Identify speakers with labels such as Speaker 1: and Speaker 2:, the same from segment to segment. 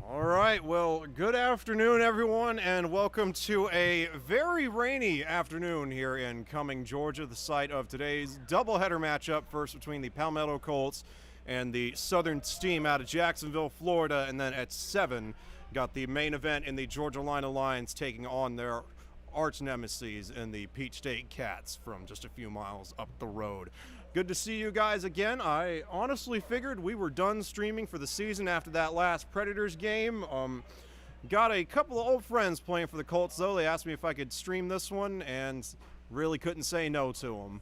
Speaker 1: All right, well, good afternoon, everyone, and welcome to a very rainy afternoon here in Cumming, Georgia, the site of today's doubleheader matchup, first between the Palmetto Colts and the Southern Steam out of Jacksonville, Florida, and then at 7, got the main event in the Georgia Lina Lions taking on their arch nemesis in the Peach State Cats from just a few miles up the road. Good to see you guys again. I honestly figured we were done streaming for the season after that last Predators game. Got a couple of old friends playing for the Colts, though. They asked me if I could stream this one, and really couldn't say no to them.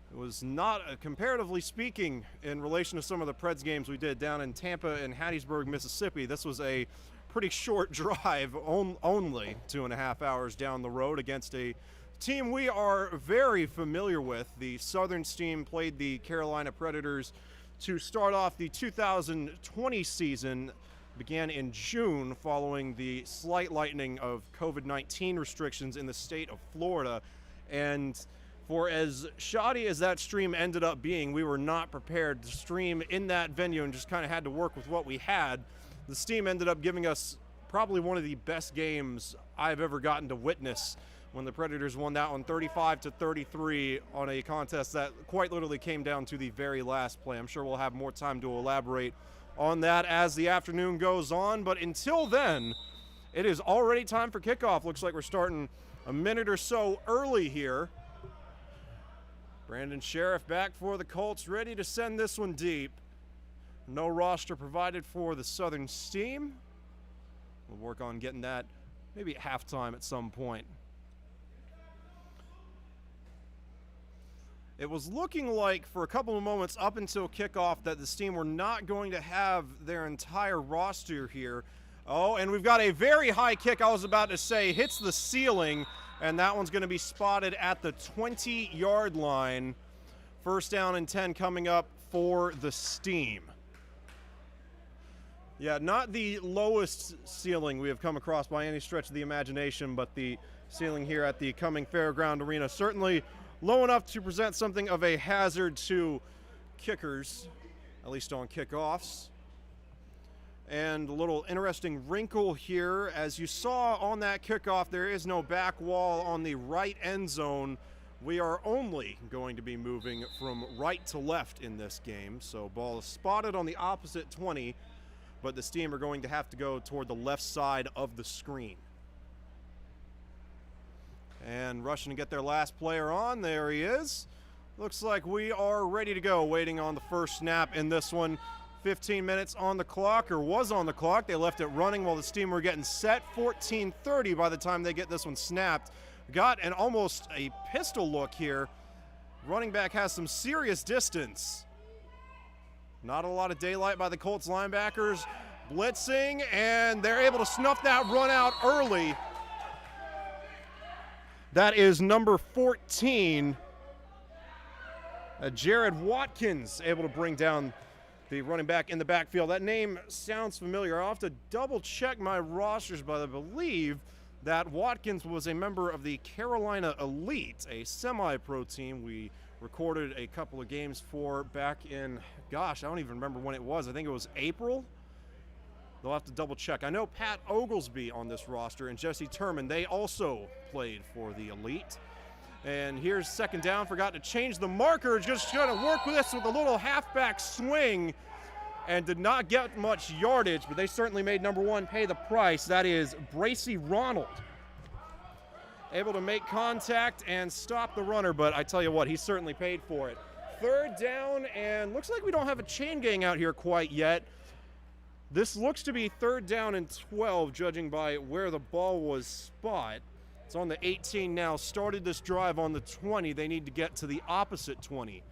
Speaker 1: It was not, comparatively speaking, in relation to some of the Preds games we did down in Tampa and Hattiesburg, Mississippi, this was a pretty short drive, only 2.5 hours down the road against a team we are very familiar with. The Southern Steam played the Carolina Predators to start off the 2020 season. Began in June following the slight lightening of COVID-19 restrictions in the state of Florida. And for as shoddy as that stream ended up being, we were not prepared to stream in that venue and just kind of had to work with what we had. The Steam ended up giving us probably one of the best games I've ever gotten to witness when the Predators won that one 35-33 on a contest that quite literally came down to the very last play. I'm sure we'll have more time to elaborate on that as the afternoon goes on, but until then, it is already time for kickoff. Looks like we're starting a minute or so early here. Brandon Sheriff back for the Colts, ready to send this one deep. No roster provided for the Southern Steam. We'll work on getting that maybe at halftime at some point. It was looking like for a couple of moments up until kickoff that the Steam were not going to have their entire roster here. Oh, and we've got a very high kick, I was about to say, hits the ceiling, and that one's going to be spotted at the 20-yard line. First down and 10 coming up for the Steam. Yeah, not the lowest ceiling we have come across by any stretch of the imagination, but the ceiling here at the Cumming Fairground Arena certainly low enough to present something of a hazard to kickers, at least on kickoffs. And a little interesting wrinkle here, as you saw on that kickoff, there is no back wall on the right end zone. We are only going to be moving from right to left in this game, so ball is spotted on the opposite 20, but the Steam are going to have to go toward the left side of the screen. And rushing to get their last player on. There he is. Looks like we are ready to go, waiting on the first snap in this one. 15 minutes on the clock, or was on the clock. They left it running while the Steam were getting set. 14:30 by the time they get this one snapped. Got an almost a pistol look here. Running back has some serious distance. Not a lot of daylight by the Colts linebackers. Blitzing, and they're able to snuff that run out early. That is number 14, Jared Watkins, able to bring down the running back in the backfield. That name sounds familiar. I'll have to double check my rosters, but I believe that Watkins was a member of the Carolina Elite, a semi-pro team we recorded a couple of games for back in, gosh, I don't even remember when it was. I think it was April. They'll have to double check. I know Pat Oglesby on this roster and Jesse Turman, they also played for the Elite. And here's second down, forgot to change the marker, just trying to work with this with a little halfback swing and did not get much yardage, but they certainly made number one pay the price. That is Bracy Ronald. Able to make contact and stop the runner, but I tell you what, he certainly paid for it. Third down, and looks like we don't have a chain gang out here quite yet. This looks to be third down and 12, judging by where the ball was spot. It's on the 18 now. Started this drive on the 20. They need to get to the opposite 20.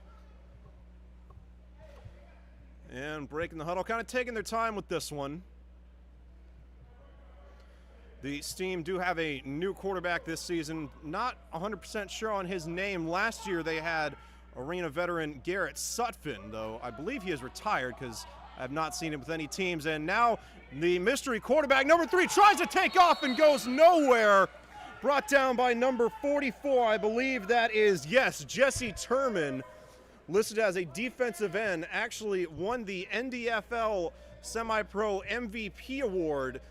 Speaker 1: And breaking the huddle, kind of taking their time with this one. The Steam do have a new quarterback this season. Not 100% sure on his name. Last year they had arena veteran Garrett Sutphin, though I believe he is retired because I have not seen him with any teams. And now the mystery quarterback, number 3, tries to take off and goes nowhere. Brought down by number 44, I believe that is, yes, Jesse Turman, listed as a defensive end, actually won the NDFL semi-pro MVP award.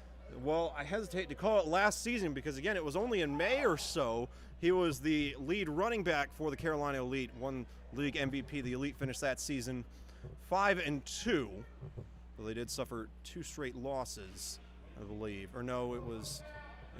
Speaker 1: Well, I hesitate to call it last season because, again, it was only in May or so. He was the lead running back for the Carolina Elite, won league MVP. The Elite finished that season 5-2. But they did suffer 2 straight losses, I believe. Or no, it was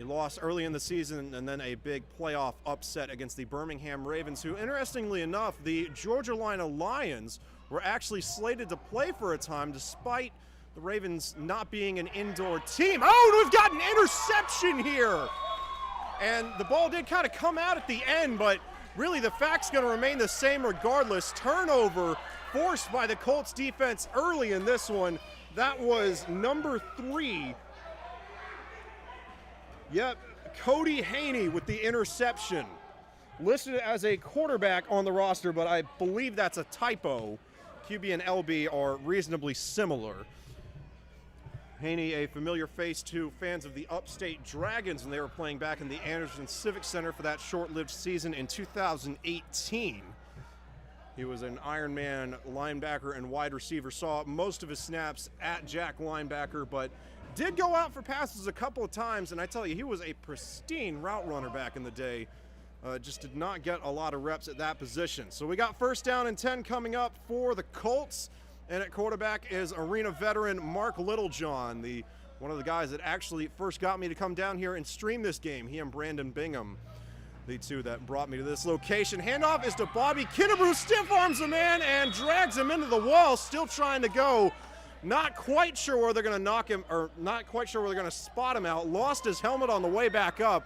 Speaker 1: a loss early in the season and then a big playoff upset against the Birmingham Ravens, who, interestingly enough, the Georgia Lions were actually slated to play for a time despite the Ravens not being an indoor team. Oh, we've got an interception here. And the ball did kind of come out at the end, but really the fact's going to remain the same regardless. Turnover forced by the Colts defense early in this one. That was number 3. Yep, Cody Haney with the interception. Listed as a quarterback on the roster, but I believe that's a typo. QB and LB are reasonably similar. Haney, a familiar face to fans of the Upstate Dragons when they were playing back in the Anderson Civic Center for that short-lived season in 2018. He was an Ironman linebacker and wide receiver, saw most of his snaps at Jack linebacker, but did go out for passes a couple of times, and I tell you, he was a pristine route runner back in the day. Just did not get a lot of reps at that position. So we got 1st down and 10 coming up for the Colts. And at quarterback is arena veteran Mark Littlejohn, one of the guys that actually first got me to come down here and stream this game. He and Brandon Bingham, the 2 that brought me to this location. Handoff is to Bobby Kinnebrew, stiff arms the man and drags him into the wall, still trying to go. Not quite sure where they're going to knock him, or not quite sure where they're going to spot him out. Lost his helmet on the way back up.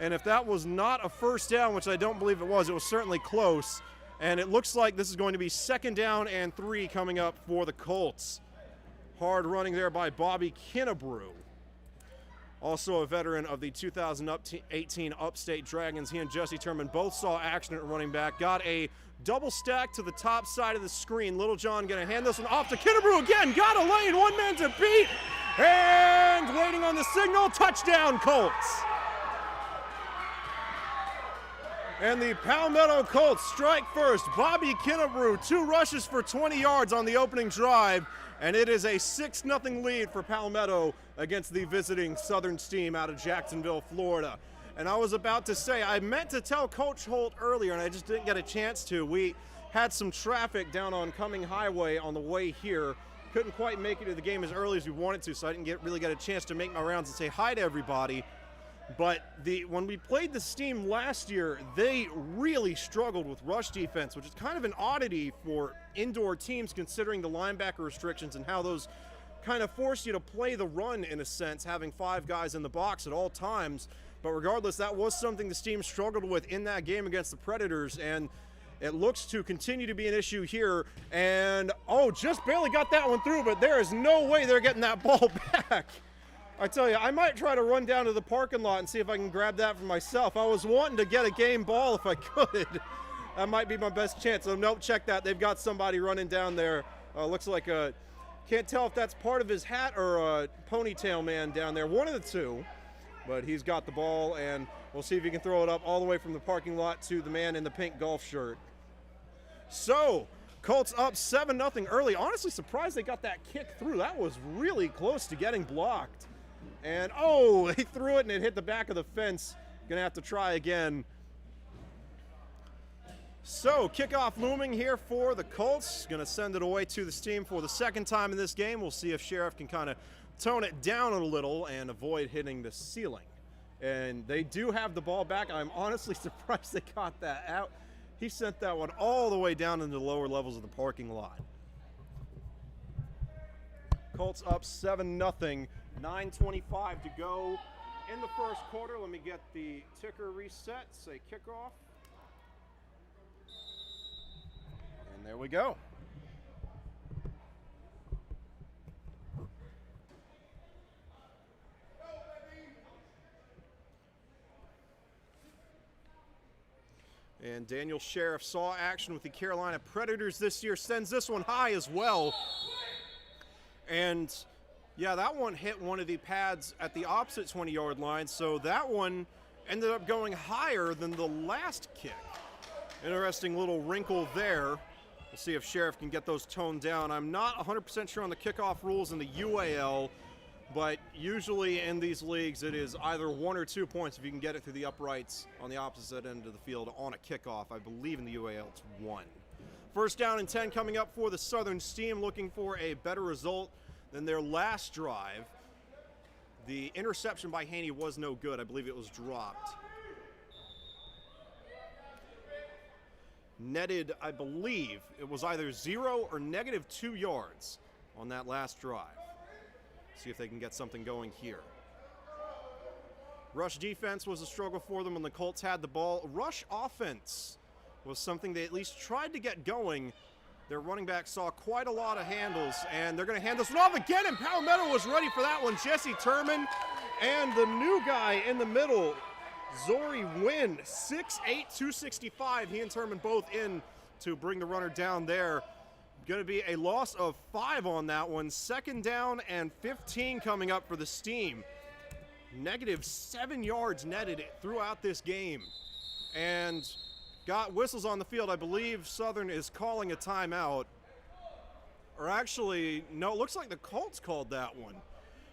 Speaker 1: And if that was not a 1st down, which I don't believe it was certainly close. And it looks like this is going to be 2nd down and 3 coming up for the Colts. Hard running there by Bobby Kinnebrew. Also a veteran of the 2018 Upstate Dragons. He and Jesse Turman both saw action at running back. Got a double stack to the top side of the screen. Littlejohn going to hand this one off to Kinnebrew again. Got a lane, 1 man to beat. And waiting on the signal, touchdown Colts. And the Palmetto Colts strike first. Bobby Kinnebrew, 2 rushes for 20 yards on the opening drive. And it is a 6-0 lead for Palmetto against the visiting Southern team out of Jacksonville, Florida. And I was about to say, I meant to tell Coach Holt earlier, and I just didn't get a chance to. We had some traffic down on Cumming Highway on the way here. Couldn't quite make it to the game as early as we wanted to, so I didn't really get a chance to make my rounds and say hi to everybody. But when we played the Steam last year, they really struggled with rush defense, which is kind of an oddity for indoor teams considering the linebacker restrictions and how those kind of force you to play the run in a sense, having 5 guys in the box at all times. But regardless, that was something the Steam struggled with in that game against the Predators, and it looks to continue to be an issue here. And, just barely got that one through, but there is no way they're getting that ball back. I tell you, I might try to run down to the parking lot and see if I can grab that for myself. I was wanting to get a game ball if I could. That might be my best chance. So, nope, check that. They've got somebody running down there. Looks like can't tell if that's part of his hat or a ponytail man down there. One of the 2. But he's got the ball, and we'll see if he can throw it up all the way from the parking lot to the man in the pink golf shirt. So, Colts up 7-0 early. Honestly surprised they got that kick through. That was really close to getting blocked. And, they threw it and it hit the back of the fence. Gonna have to try again. So, kickoff looming here for the Colts. Gonna send it away to the Steam for the 2nd time in this game. We'll see if Sheriff can kind of tone it down a little and avoid hitting the ceiling. And they do have the ball back. I'm honestly surprised they got that out. He sent that one all the way down into the lower levels of the parking lot. Colts up 7-0. 9:25 to go in the 1st quarter. Let me get the ticker reset, say kickoff. And there we go. And Daniel Sheriff saw action with the Carolina Predators this year, sends this one high as well. And yeah, that one hit one of the pads at the opposite 20-yard line, so that one ended up going higher than the last kick. Interesting little wrinkle there. We'll see if Sheriff can get those toned down. I'm not 100% sure on the kickoff rules in the UAL, but usually in these leagues it is either 1 or 2 points if you can get it through the uprights on the opposite end of the field on a kickoff. I believe in the UAL it's 1. First down and 10 coming up for the Southern Steam, looking for a better result than their last drive. The interception by Haney was no good. I believe it was dropped. Netted, I believe, it was either 0 or -2 yards on that last drive. See if they can get something going here. Rush defense was a struggle for them when the Colts had the ball. Rush offense was something they at least tried to get going. Their running back saw quite a lot of handles, and they're going to hand this one off again, and Palmetto was ready for that one. Jesse Turman and the new guy in the middle, Zori Wynn, 6'8", 265. He and Turman both in to bring the runner down there. Going to be a loss of 5 on that one. Second down and 15 coming up for the Steam. -7 yards netted throughout this game. And got whistles on the field. I believe Southern is calling a timeout. Or actually, no, it looks like the Colts called that one.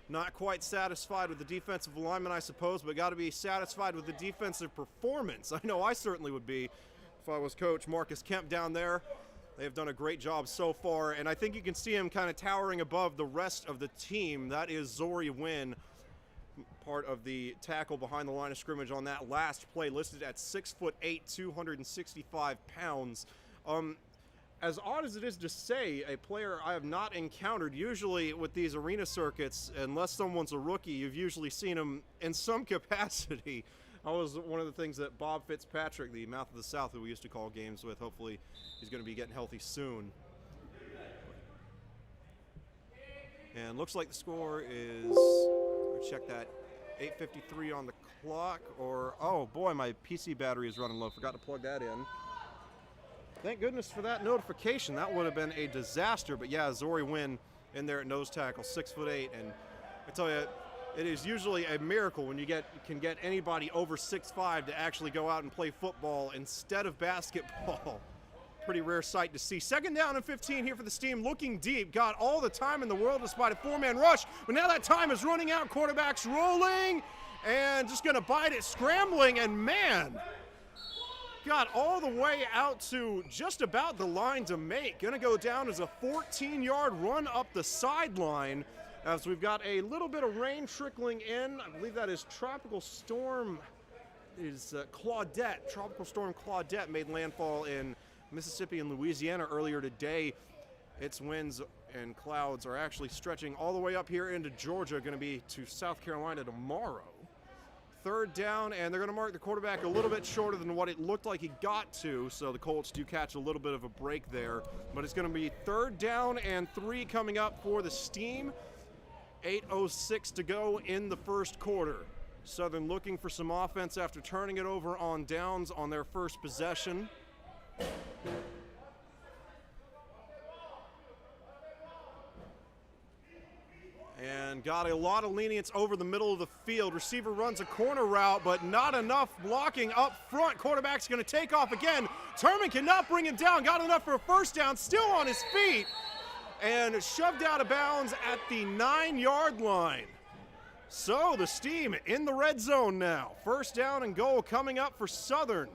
Speaker 1: Not quite satisfied with the defensive alignment, I suppose, but got to be satisfied with the defensive performance. I know I certainly would be if I was Coach Marcus Kemp down there. They have done a great job so far, and I think you can see him kind of towering above the rest of the team. That is Zori Wynn, part of the tackle behind the line of scrimmage on that last play, listed at 6'8", 265 pounds. As odd as it is to say, a player I have not encountered, usually with these arena circuits, unless someone's a rookie, you've usually seen him in some capacity. That was one of the things that Bob Fitzpatrick, the Mouth of the South, who we used to call games with, hopefully he's going to be getting healthy soon. And looks like the score is, check that, 8:53 on the clock, or, oh boy, my PC battery is running low. Forgot to plug that in. Thank goodness for that notification. That would have been a disaster. But yeah, Zori Wynn in there at nose tackle, 6'8", and I tell you, it is usually a miracle when you can get anybody over 6'5" to actually go out and play football instead of basketball. Pretty rare sight to see. Second down and 15 here for the Steam, looking deep. Got all the time in the world despite a 4-man rush, but now that time is running out. Quarterback's rolling and just going to bite it, scrambling, and man, got all the way out to just about the line to make. Going to go down as a 14-yard run up the sideline as we've got a little bit of rain trickling in. I believe that is Tropical Storm Claudette. Tropical Storm Claudette made landfall in Mississippi and Louisiana earlier today. Its winds and clouds are actually stretching all the way up here into Georgia, going to be to South Carolina tomorrow. Third down, and they're going to mark the quarterback a little bit shorter than what it looked like he got to, so the Colts do catch a little bit of a break there. But it's going to be third down and 3 coming up for the Steam. 8:06 to go in the first quarter. Southern looking for some offense after turning it over on downs on their first possession. And got a lot of lenience over the middle of the field. Receiver runs a corner route, but not enough blocking up front. Quarterback's going to take off again. Turman cannot bring him down. Got enough for a first down, still on his feet, and shoved out of bounds at the 9-yard line. So the Steam in the red zone now. First down and goal coming up for Southern.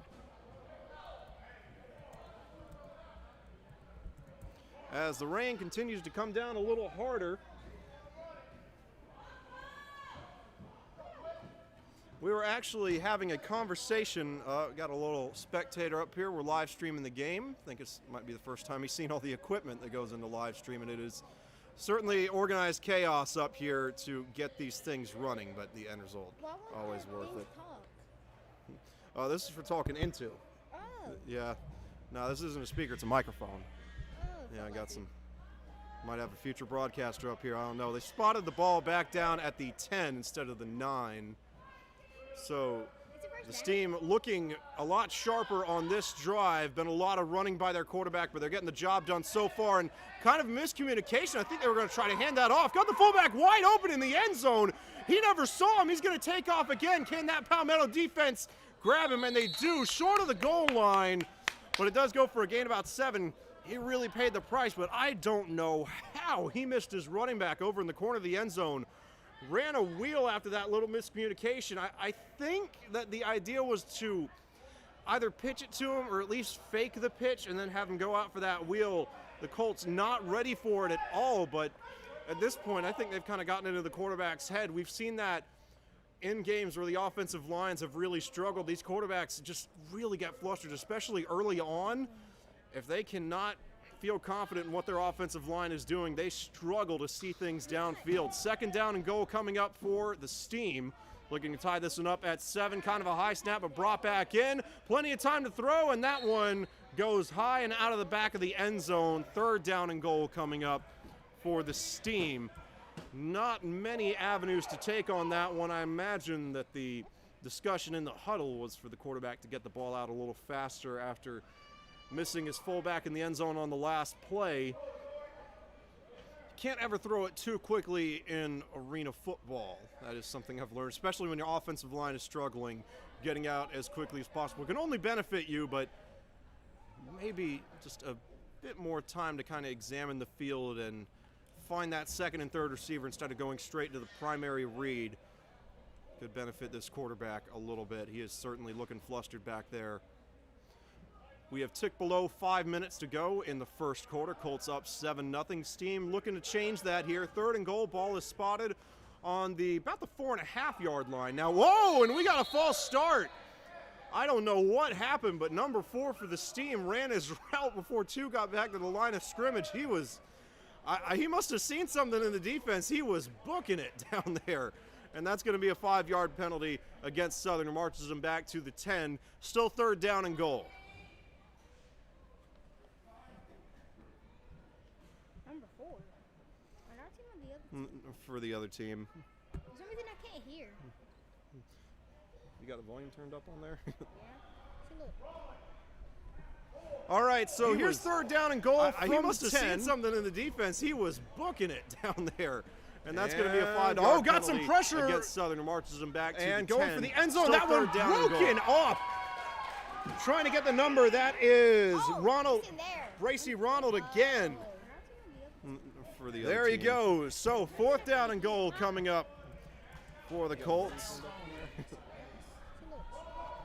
Speaker 1: As the rain continues to come down a little harder. We were actually having a conversation, got a little spectator up here. We're live streaming the game. I think it might be the first time he's seen all the equipment that goes into live streaming. It is certainly organized chaos up here to get these things running, but the end result, always worth it. This is for talking into.
Speaker 2: Oh.
Speaker 1: Yeah. No, this isn't a speaker, it's a microphone.
Speaker 2: Oh,
Speaker 1: Yeah, I got some, might have a future broadcaster up here, I don't know. They spotted the ball back down at the 10 instead of the 9. So the Steam looking a lot sharper on this drive. Been a lot of running by their quarterback, but they're getting the job done so far. And kind of miscommunication. I think they were going to try to hand that off. Got the fullback wide open in the end zone. He never saw him. He's going to take off again. Can that Palmetto defense grab him? And they do, short of the goal line. But it does go for a gain of about 7. he really paid the price, but I don't know how he missed his running back over in the corner of the end zone. Ran a wheel after that little miscommunication. I think that the idea was to either pitch it to him or at least fake the pitch and then have him go out for that wheel. The Colts not ready for it at all, but at this point, I think they've kind of gotten into the quarterback's head. We've seen that in games where the offensive lines have really struggled. These quarterbacks just really get flustered, especially early on. If they cannot feel confident in what their offensive line is doing, they struggle to see things downfield. Second down and goal coming up for the Steam. Looking to tie this one up at 7. Kind of a high snap, but brought back in. Plenty of time to throw, and that one goes high and out of the back of the end zone. Third down and goal coming up for the Steam. Not many avenues to take on that one. I imagine that the discussion in the huddle was for the quarterback to get the ball out a little faster after missing his fullback in the end zone on the last play. You can't ever throw it too quickly in arena football. That is something I've learned, especially when your offensive line is struggling. Getting out as quickly as possible can only benefit you, but maybe just a bit more time to kind of examine the field and find that second and third receiver instead of going straight to the primary read could benefit this quarterback a little bit. He is certainly looking flustered back there. We have ticked below 5 minutes to go in the first quarter. Colts up 7-0. Steam looking to change that here. Third and goal. Ball is spotted on about the 4.5-yard line. Now, whoa, and we got a false start. I don't know what happened, but number 4 for the Steam ran his route before 2 got back to the line of scrimmage. He must have seen something in the defense. He was booking it down there. And that's going to be a 5-yard penalty against Southern. Marches them back to the 10. Still third down and goal.
Speaker 2: Number 4. On our team or the other team?
Speaker 1: For the other team.
Speaker 2: For some reason I can't hear.
Speaker 1: You got the volume turned up on there?
Speaker 2: Yeah. See, look.
Speaker 1: All right, so here's third down and goal from
Speaker 3: he must have
Speaker 1: 10.
Speaker 3: seen
Speaker 1: Something in the defense. He was booking it down there. And that's going to be a 5-yard
Speaker 3: oh, got
Speaker 1: penalty
Speaker 3: some pressure
Speaker 1: against Southern. Marches them back to
Speaker 3: and
Speaker 1: the
Speaker 3: going
Speaker 1: 10.
Speaker 3: for the end zone.
Speaker 1: Still
Speaker 3: That one
Speaker 1: third down and goal.
Speaker 3: broken off. Trying to get the number. That is Ronald,
Speaker 2: He's in there.
Speaker 3: Bracy Ronald again.
Speaker 1: For the
Speaker 3: There
Speaker 1: other
Speaker 3: he
Speaker 1: team.
Speaker 3: goes. So fourth down and goal coming up for the Colts.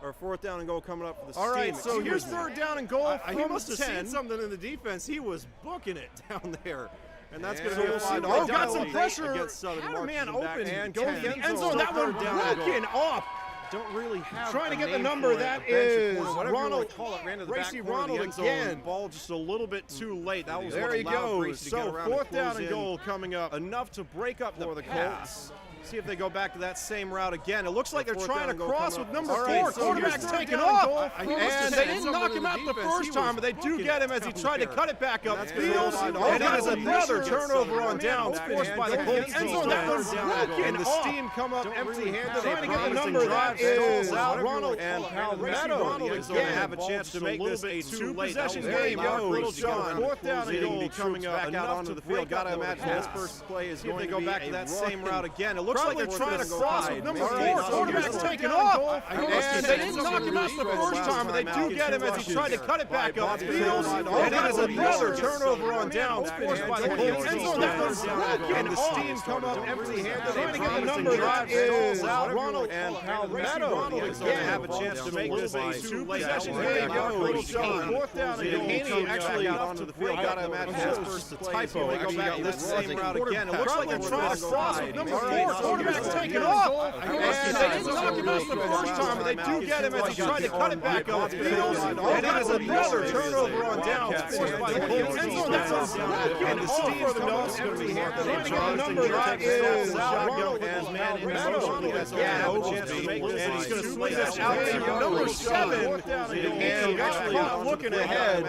Speaker 1: Or fourth down and goal coming up for the
Speaker 3: All right,
Speaker 1: Steam.
Speaker 3: so here's
Speaker 1: Excuse me.
Speaker 3: third down and goal
Speaker 1: He
Speaker 3: from
Speaker 1: must have
Speaker 3: 10.
Speaker 1: seen something in the defense. He was booking it down there. And that's going to
Speaker 3: And
Speaker 1: be a
Speaker 3: we'll see.
Speaker 1: 5-yard
Speaker 3: Oh, got some
Speaker 1: penalty
Speaker 3: pressure.
Speaker 1: against Southern.
Speaker 3: Had a
Speaker 1: Marches
Speaker 3: man
Speaker 1: them back
Speaker 3: open
Speaker 1: to
Speaker 3: and
Speaker 1: the
Speaker 3: going to
Speaker 1: 10.
Speaker 3: the end zone. That one
Speaker 1: Third down and goal.
Speaker 3: broken off.
Speaker 1: Don't really have
Speaker 3: Trying to
Speaker 1: a
Speaker 3: get the
Speaker 1: name
Speaker 3: number.
Speaker 1: for it.
Speaker 3: That
Speaker 1: A bench
Speaker 3: is
Speaker 1: corner, whatever you
Speaker 3: Ronald.
Speaker 1: want to call it. Ran to the
Speaker 3: Bracy
Speaker 1: back corner of the
Speaker 3: Ronald
Speaker 1: end zone.
Speaker 3: again.
Speaker 1: Ball just a little bit too late. That was
Speaker 3: There
Speaker 1: what
Speaker 3: he
Speaker 1: allowed
Speaker 3: goes.
Speaker 1: Bracy to get
Speaker 3: So
Speaker 1: around
Speaker 3: fourth
Speaker 1: and
Speaker 3: down
Speaker 1: close
Speaker 3: and
Speaker 1: in
Speaker 3: goal coming up.
Speaker 1: enough to break up
Speaker 3: For
Speaker 1: the
Speaker 3: the
Speaker 1: pass.
Speaker 3: Colts.
Speaker 1: See if they go back to that same route again. It looks like they're
Speaker 3: Fourth
Speaker 1: trying
Speaker 3: down
Speaker 1: to
Speaker 3: and goal
Speaker 1: cross
Speaker 3: coming
Speaker 1: with
Speaker 3: up.
Speaker 1: number
Speaker 3: All
Speaker 1: 4.
Speaker 3: right,
Speaker 1: So
Speaker 3: quarterback's
Speaker 1: here's
Speaker 3: taking
Speaker 1: third down and
Speaker 3: off.
Speaker 1: goal.
Speaker 3: And they didn't knock him out the first time, but they do get him as he tried to cut it back up field.
Speaker 1: And
Speaker 3: And it is another
Speaker 1: pressure.
Speaker 3: turnover on downs forced by the Colts.
Speaker 1: End zone.
Speaker 3: That one's broken
Speaker 1: And the
Speaker 3: off.
Speaker 1: Steam come up empty-handed.
Speaker 3: Trying to get the number. That is Ronald
Speaker 1: and
Speaker 3: Palmetto
Speaker 1: Ronald is going to have a chance to make this a two-possession game.
Speaker 3: Fourth
Speaker 1: Fourth
Speaker 3: down and goal
Speaker 1: coming up
Speaker 3: back
Speaker 1: out
Speaker 3: enough
Speaker 1: onto
Speaker 3: to
Speaker 1: the field. Got to
Speaker 3: break up
Speaker 1: imagine
Speaker 3: the
Speaker 1: this
Speaker 3: pass.
Speaker 1: first play is
Speaker 3: See if
Speaker 1: going
Speaker 3: they
Speaker 1: to
Speaker 3: go
Speaker 1: be
Speaker 3: back to
Speaker 1: a
Speaker 3: that
Speaker 1: run.
Speaker 3: same route
Speaker 1: again. It looks
Speaker 3: Probably
Speaker 1: like they're
Speaker 3: trying to cross with number 4. Quarterback's taking off. And they didn't knock him out the first time, but they do get him as he tried to cut it back up field. And it is another turnover on downs forced by the Colts. End zone. That one's broken
Speaker 1: And the Steam
Speaker 3: off.
Speaker 1: come up empty-handed.
Speaker 3: Trying to get the number. That is Ronald
Speaker 1: and
Speaker 3: Palmetto.
Speaker 1: Ronald is going to have a chance to make this a two-possession game.
Speaker 3: Fourth down and goal.
Speaker 1: Haney actually out onto the field. Got to imagine this first typo. They go back to this same route again. It looks like they're trying to cross with number 4. Quarterback's taking off. And they didn't knock him out the first time, but they do get him as he tried to cut it back up field. And it is another turnover on downs forced by the Colts. End zone. That one's broken. And the Steam
Speaker 3: for the
Speaker 1: come up
Speaker 3: nose.
Speaker 1: empty-handed.
Speaker 3: Trying to get the number. That is Ronald
Speaker 1: as man in
Speaker 3: Palmetto.
Speaker 1: motion. That's going to have a chance to make this. And he's going to swing this out to number 7. And actually not looking ahead.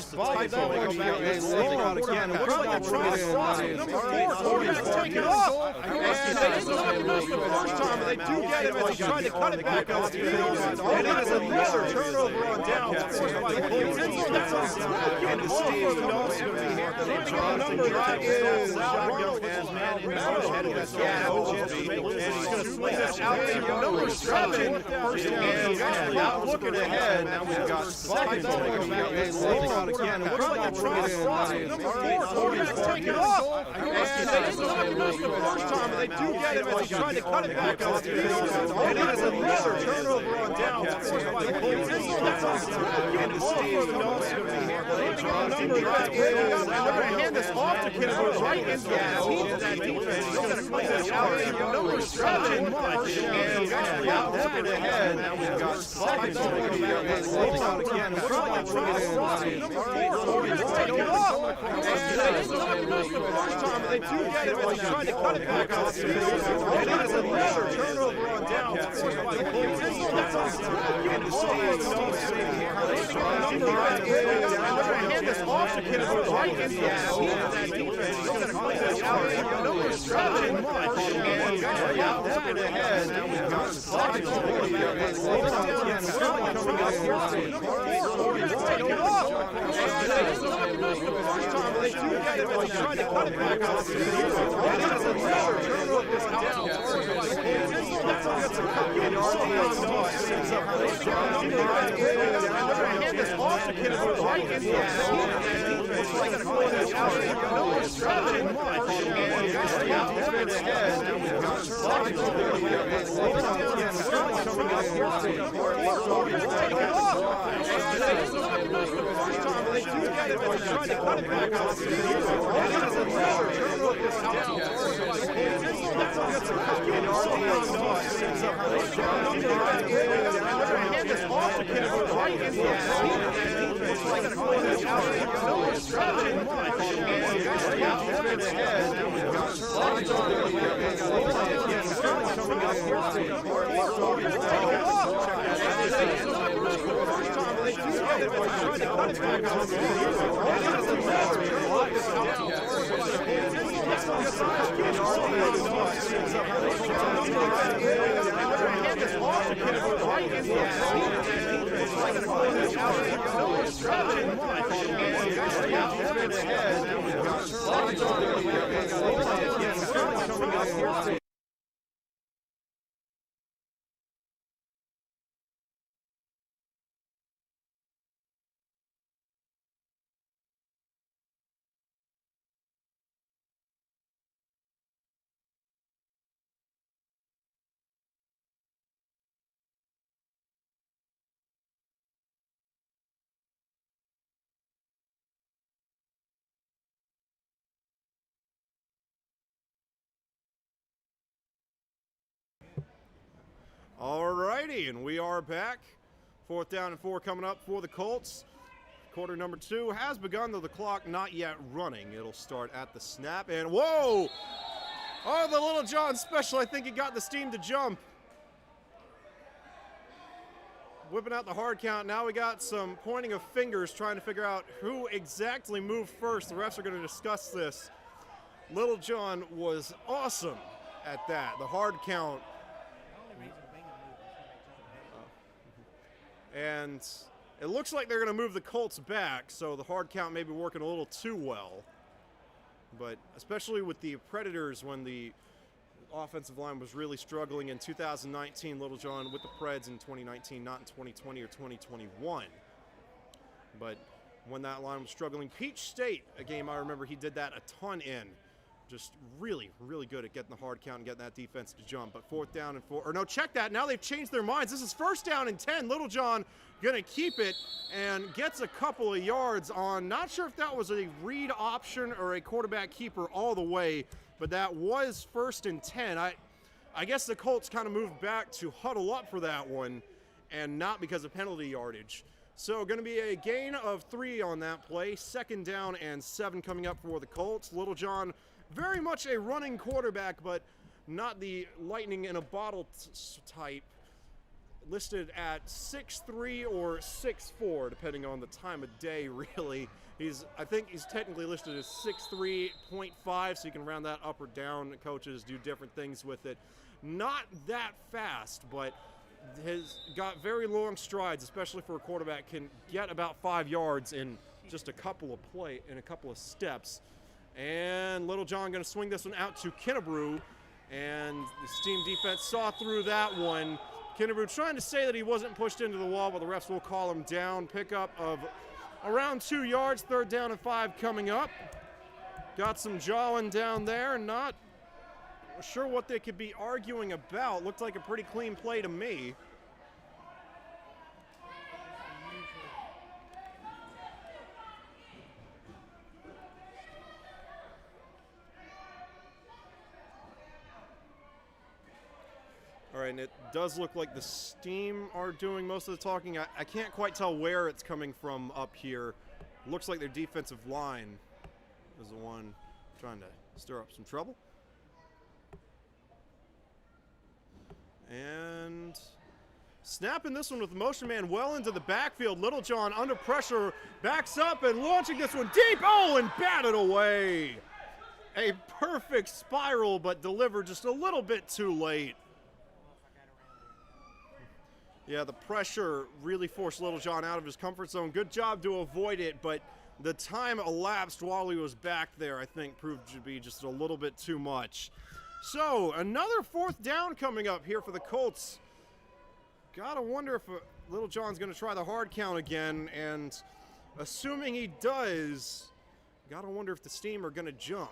Speaker 3: Spotted that one
Speaker 1: Again, it looks like they're trying to cross with number 4.
Speaker 3: Quarterback's taking off. And they didn't knock him out the first time, but they do get him as he tried to cut it back up field. And it is another turnover on downs forced by the Colts. End zone. That's and the Steam for the nose. Trying to get the number. That is Ronald
Speaker 1: as man in
Speaker 3: Palmetto.
Speaker 1: motion. That's going to have a chance to make this. And he's going to
Speaker 3: swing this out to number 7. And not looking ahead. Now we've got Spike going back again. Looks like they're trying to cross number 4. Quarterback take it off. They didn't let him miss the first time, but they do get him as he tried to cut it back up. And it is another turnover on down. Forced by the Colts. And all for the nose. They're going to hand this off to Kennedy right into the teeth of that defense. He's going to play this out to number 7. And not looking ahead. Now we've got Spike going back again. Looks like they're trying to cross number 4. Quarterback take it off. And they didn't let him miss the first time, but they do get him as he tried to cut it back up. And it is another turnover on down. Forced by the Colts. And all for the nose. They're going to hand this off to Kennedy right into the teeth of that defense. He's going to play this out to number 7. And not looking ahead. Now we've got Spike going back again. Looks like coming up here. Number 4. Quarterback take it off. And they didn't let him miss the first time, but they do get him as he tried to cut it back up. And it is another turnover on down. Forced by the Colts. That's a couple of yards. Hand this off to Kennedy right into the teeth of that defense. He's going to play this out to number 7. And not looking ahead. Now we've got Spike going back again. Looks like coming up here. Take it off. And they didn't let him miss the first time, but they do get him as he tried to cut it back up. And it is another turnover on down. Forced by the Colts. That's a couple of yards. Hand this off to Kennedy right into the teeth of that defense. He's going to play this out to number 7. And not looking ahead. Now we've got Spike going back again. Looks like coming up here. Take it off. And they didn't let him miss the first time, but they do get him as he tried to cut it back up. And it is another turnover on down. Forced by the Colts. That's a couple of yards. Hand this off to Kennedy right into the teeth of that defense. He's going to play this out to number 7. And not looking ahead. Now we've got Spike going back again. Looks like coming up here.
Speaker 1: Alrighty, and we are back. 4th down and 4 coming up for the Colts. Quarter number 2 has begun, though the clock not yet running. It'll start at the snap, and whoa! Oh, the Little John special. I think he got the steam to jump. Whipping out the hard count. Now we got some pointing of fingers trying to figure out who exactly moved first. The refs are going to discuss this. Little John was awesome at that. The hard count. And it looks like they're going to move the Colts back, so the hard count may be working a little too well. But especially with the Predators, when the offensive line was really struggling in 2019, Little John with the Preds in 2019, not in 2020 or 2021. But when that line was struggling, Peach State, a game I remember he did that a ton in. Just really, really good at getting the hard count and getting that defense to jump. But 4th down and 4, or no, check that. Now they've changed their minds. This is 1st down and 10. Little John gonna keep it and gets a couple of yards on, not sure if that was a read option or a quarterback keeper all the way, but that was 1st and 10. I guess the Colts kind of moved back to huddle up for that one and not because of penalty yardage. So going to be a gain of 3 on that play. 2nd down and 7 coming up for the Colts. Little John, very much a running quarterback, but not the lightning in a bottle type. Listed at 6'3" or 6'4", depending on the time of day, really. I think he's technically listed as 6'3.5", so you can round that up or down. Coaches do different things with it. Not that fast, but has got very long strides, especially for a quarterback. Can get about 5 yards in just a couple of steps. And Little John going to swing this one out to Kennebrew, And the Steam defense saw through that one. Kinderbrew trying to say that he wasn't pushed into the wall, but the refs will call him down. Pickup of around 2 yards, 3rd down and 5 coming up. Got some jawing down there, not sure what they could be arguing about. Looked like a pretty clean play to me. All right, and it does look like the Steam are doing most of the talking. I can't quite tell where it's coming from up here. Looks like their defensive line is the one trying to stir up some trouble. And snapping this one with the motion man well into the backfield. Littlejohn under pressure, backs up and launching this one deep. Oh, and batted away. A perfect spiral, but delivered just a little bit too late. Yeah, the pressure really forced Littlejohn out of his comfort zone. Good job to avoid it, but the time elapsed while he was back there, I think, proved to be just a little bit too much. So, another 4th down coming up here for the Colts. Gotta wonder if Littlejohn's gonna try the hard count again, and assuming he does, gotta wonder if the Steam are gonna jump.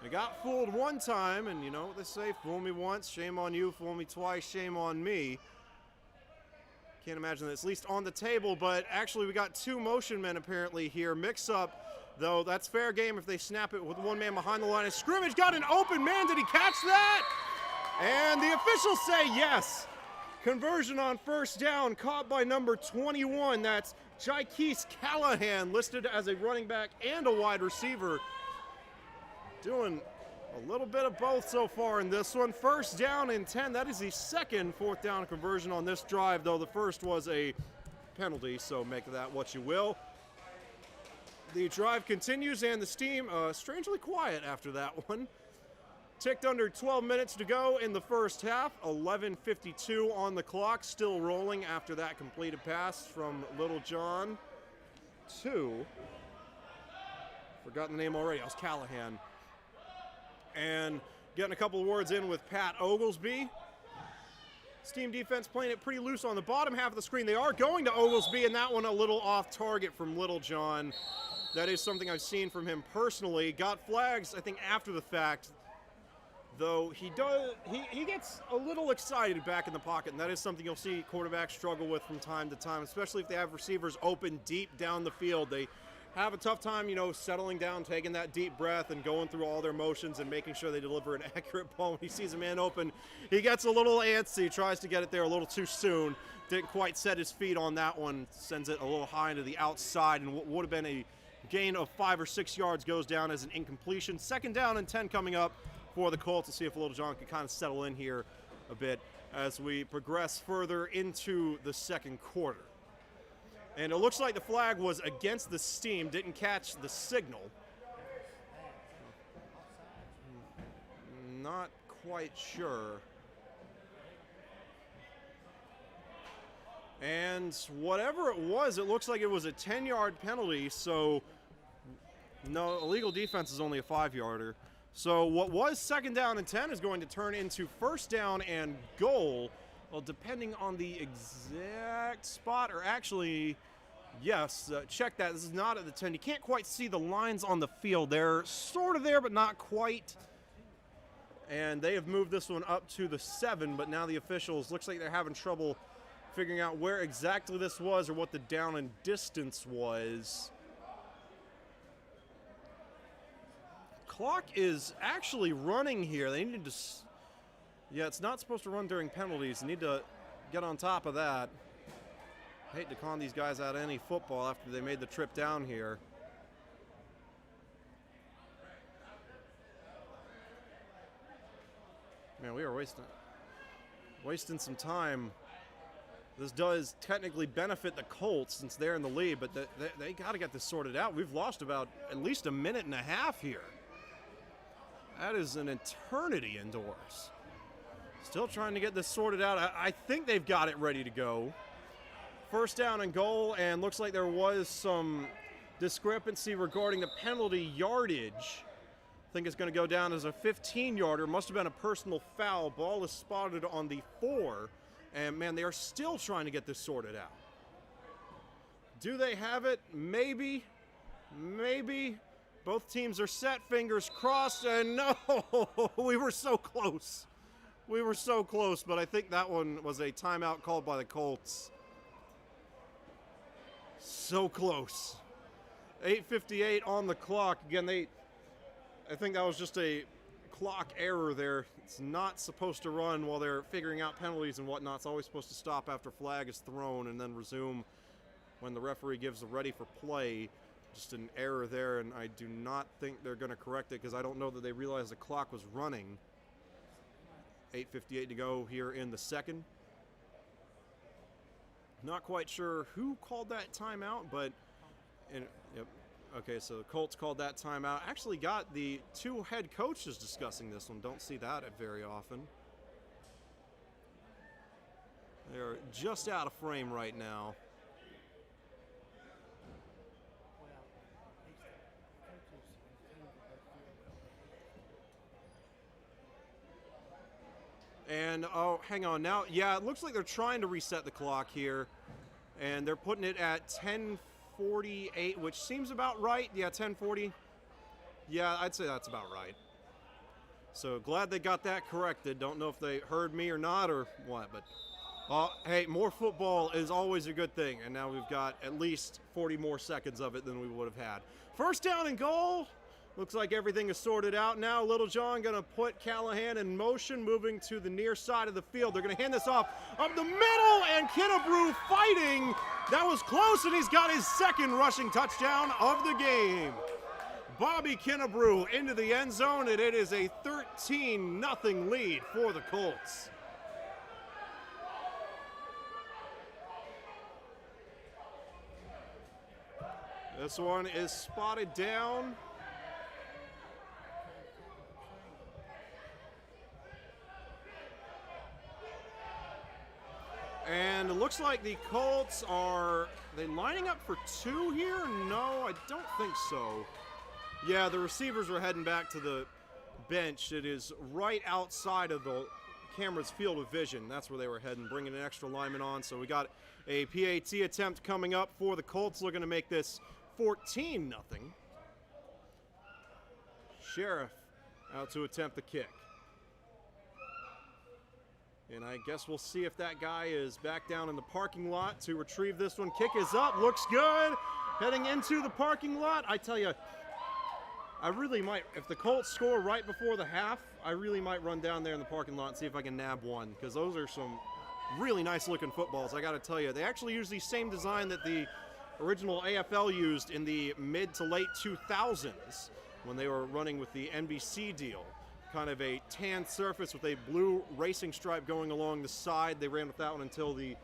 Speaker 1: They got fooled one time, and you know what they say, fool me once, shame on you, fool me twice, shame on me. Can't imagine that's at least on the table, but actually we got 2 motion men apparently here. Mix up, though that's fair game if they snap it with 1 man behind the line of scrimmage. Got an open man, did he catch that? And the officials say yes. Conversion on 1st down, caught by number 21. That's Jaikees Callahan, listed as a running back and a wide receiver. Doing a little bit of both so far in this one. 1st down and 10. That is the 2nd 4th down conversion on this drive, though the first was a penalty, so make of that what you will. The drive continues, and the Steam strangely quiet after that one. Ticked under 12 minutes to go in the first half. 11:52 on the clock, still rolling after that completed pass from Littlejohn to, forgotten the name already, it was Callahan. And getting a couple of words in with Pat Oglesby. Steam defense playing it pretty loose on the bottom half of the screen. They are going to Oglesby, and that one a little off target from Littlejohn. That is something I've seen from him personally. Got flags, I think, after the fact, though he gets a little excited back in the pocket, and that is something you'll see quarterbacks struggle with from time to time, especially if they have receivers open deep down the field. They have a tough time, settling down, taking that deep breath and going through all their motions and making sure they deliver an accurate ball. When he sees a man open, he gets a little antsy, tries to get it there a little too soon. Didn't quite set his feet on that one, sends it a little high into the outside, and what would have been a gain of 5 or 6 yards goes down as an incompletion. 2nd down and 10 coming up for the Colts to see if Littlejohn can kind of settle in here a bit as we progress further into the 2nd quarter. And it looks like the flag was against the Steam, didn't catch the signal. Not quite sure. And whatever it was, it looks like it was a 10-yard penalty, so no, illegal defense is only a 5-yarder. So what was 2nd down and 10 is going to turn into 1st down and goal. Well, depending on the exact spot, or actually, yes, check that. This is not at the 10. You can't quite see the lines on the field. They're sort of there, but not quite. And they have moved this one up to the 7, but now the officials, looks like they're having trouble figuring out where exactly this was or what the down and distance was. Clock is actually running here. They need to, yeah, it's not supposed to run during penalties. They need to get on top of that. Hate to con these guys out of any football after they made the trip down here. Man, we are wasting some time. This does technically benefit the Colts since they're in the lead, but they got to get this sorted out. We've lost about at least a minute and a half here. That is an eternity indoors. Still trying to get this sorted out. I think they've got it ready to go. 1st down and goal, and looks like there was some discrepancy regarding the penalty yardage. I think it's going to go down as a 15-yarder. Must have been a personal foul. Ball is spotted on the 4. And, man, they are still trying to get this sorted out. Do they have it? Maybe. Maybe. Both teams are set, fingers crossed, and no, we were so close. We were so close, but I think that one was a timeout called by the Colts. So close. 8:58 on the clock. Again, I think that was just a clock error there. It's not supposed to run while they're figuring out penalties and whatnot. It's always supposed to stop after flag is thrown and then resume when the referee gives the ready for play. Just an error there, and I do not think they're going to correct it because I don't know that they realized the clock was running. 8:58 to go here in the second. Not quite sure who called that timeout, but yep. Okay, so the Colts called that timeout. Actually got the 2 head coaches discussing this one. Don't see that very often. They're just out of frame right now. And, oh, hang on now. Yeah, it looks like they're trying to reset the clock here. And they're putting it at 10:48, which seems about right. Yeah, 10:40. Yeah, I'd say that's about right. So glad they got that corrected. Don't know if they heard me or not or what, but hey, more football is always a good thing. And now we've got at least 40 more seconds of it than we would have had. First down and goal. Looks like everything is sorted out now. Little John going to put Callahan in motion, moving to the near side of the field. They're going to hand this off up the middle, and Kennebrew fighting. That was close, and he's got his second rushing touchdown of the game. Bobby Kennebrew into the end zone, and it is a 13-0 lead for the Colts. This one is spotted down. And it looks like the Colts are they lining up for 2 here? No, I don't think so. Yeah, the receivers are heading back to the bench. It is right outside of the camera's field of vision. That's where they were heading, bringing an extra lineman on. So we got a PAT attempt coming up for the Colts, looking to make this 14-0. Sheriff out to attempt the kick. And I guess we'll see if that guy is back down in the parking lot to retrieve this one. Kick is up, looks good. Heading into the parking lot. I tell you, I really might, if the Colts score right before the half, I really might run down there in the parking lot and see if I can nab one, because those are some really nice looking footballs, I got to tell you. They actually use the same design that the original AFL used in the mid to late 2000s when they were running with the NBC deal. Kind of a tan surface with a blue racing stripe going along the side. They ran with that one until the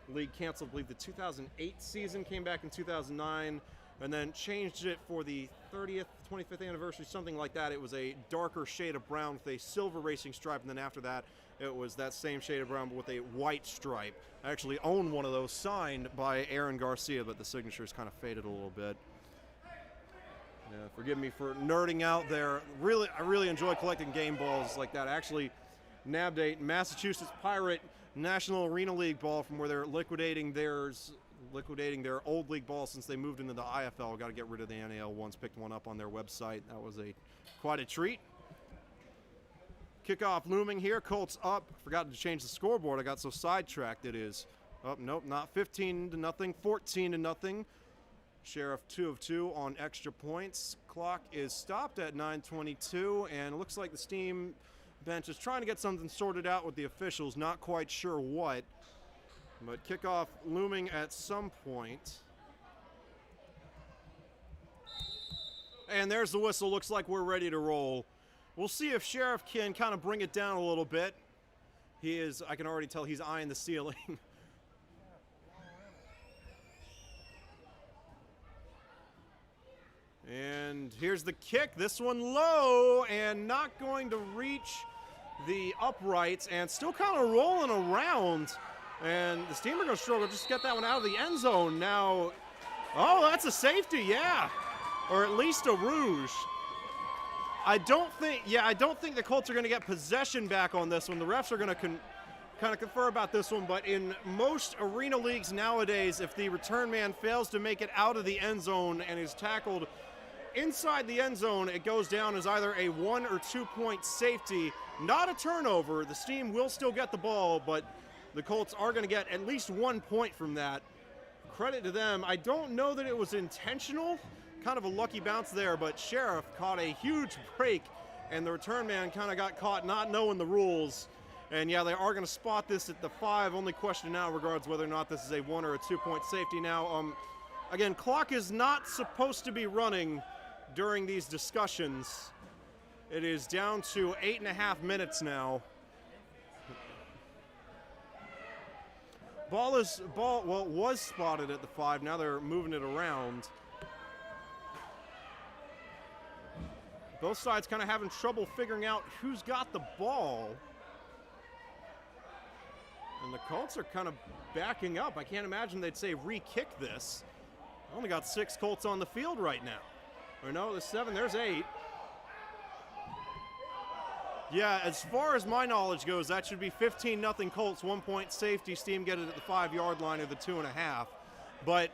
Speaker 1: league canceled, I believe the 2008 season, came back in 2009, and then changed it for the 30th, 25th anniversary, something like that. It was a darker shade of brown with a silver racing stripe, and then after that, it was that same shade of brown but with a white stripe. I actually own one of those signed by Aaron Garcia, but the signature's kind of faded a little bit. Yeah, forgive me for nerding out there. I really enjoy collecting game balls like that. I actually nabbed a Massachusetts Pirate National Arena League ball from where they're liquidating their old league ball since they moved into the IFL. Got to get rid of the NAL ones. Picked one up on their website. That was quite a treat. Kickoff looming here. Colts up. Forgot to change the scoreboard. I got so sidetracked. It is nope, not 15-0, 14-0. Sheriff 2 of 2 on extra points. Clock is stopped at 9:22, and it looks like the Steam bench is trying to get something sorted out with the officials. Not quite sure what, but kickoff looming at some point. And there's the whistle. Looks like we're ready to roll. We'll see if Sheriff can kind of bring it down a little bit. I can already tell he's eyeing the ceiling. And here's the kick. This one low and not going to reach the uprights, and still kind of rolling around. And the Steam are going to struggle just to get that one out of the end zone. Now, oh, that's a safety, yeah. Or at least a rouge. I don't think the Colts are going to get possession back on this one. The refs are going to kind of confer about this one, but in most arena leagues nowadays, if the return man fails to make it out of the end zone and is tackled inside the end zone, it goes down as either a 1 or 2 point safety, not a turnover. The Steam will still get the ball, but the Colts are going to get at least 1 point from that. Credit to them. I don't know that it was intentional. Kind of a lucky bounce there, but Sheriff caught a huge break, and the return man kind of got caught not knowing the rules. And yeah, they are going to spot this at the 5. Only question now regards whether or not this is a 1 or a 2 point safety. Now, again, clock is not supposed to be running during these discussions. It is down to 8.5 minutes now. Ball was spotted at the 5. Now they're moving it around. Both sides kind of having trouble figuring out who's got the ball. And the Colts are kind of backing up. I can't imagine they'd say re-kick this. Only got 6 Colts on the field right now. Or no, there's 7, there's 8. Yeah, as far as my knowledge goes, that should be 15-0 Colts, 1 point safety. Steam get it at the 5-yard line or the 2.5. But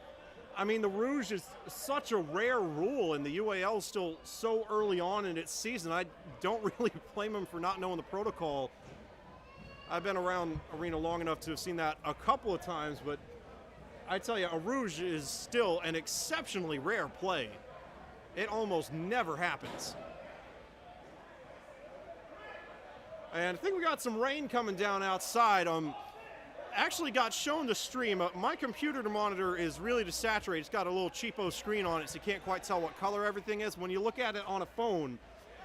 Speaker 1: I mean, the Rouge is such a rare rule, and the UAL is still so early on in its season. I don't really blame them for not knowing the protocol. I've been around arena long enough to have seen that a couple of times, but I tell you, a Rouge is still an exceptionally rare play. It almost never happens. And I think we got some rain coming down outside. Actually got shown the stream. My computer monitor is really desaturated. It's got a little cheapo screen on it, so you can't quite tell what color everything is. When you look at it on a phone,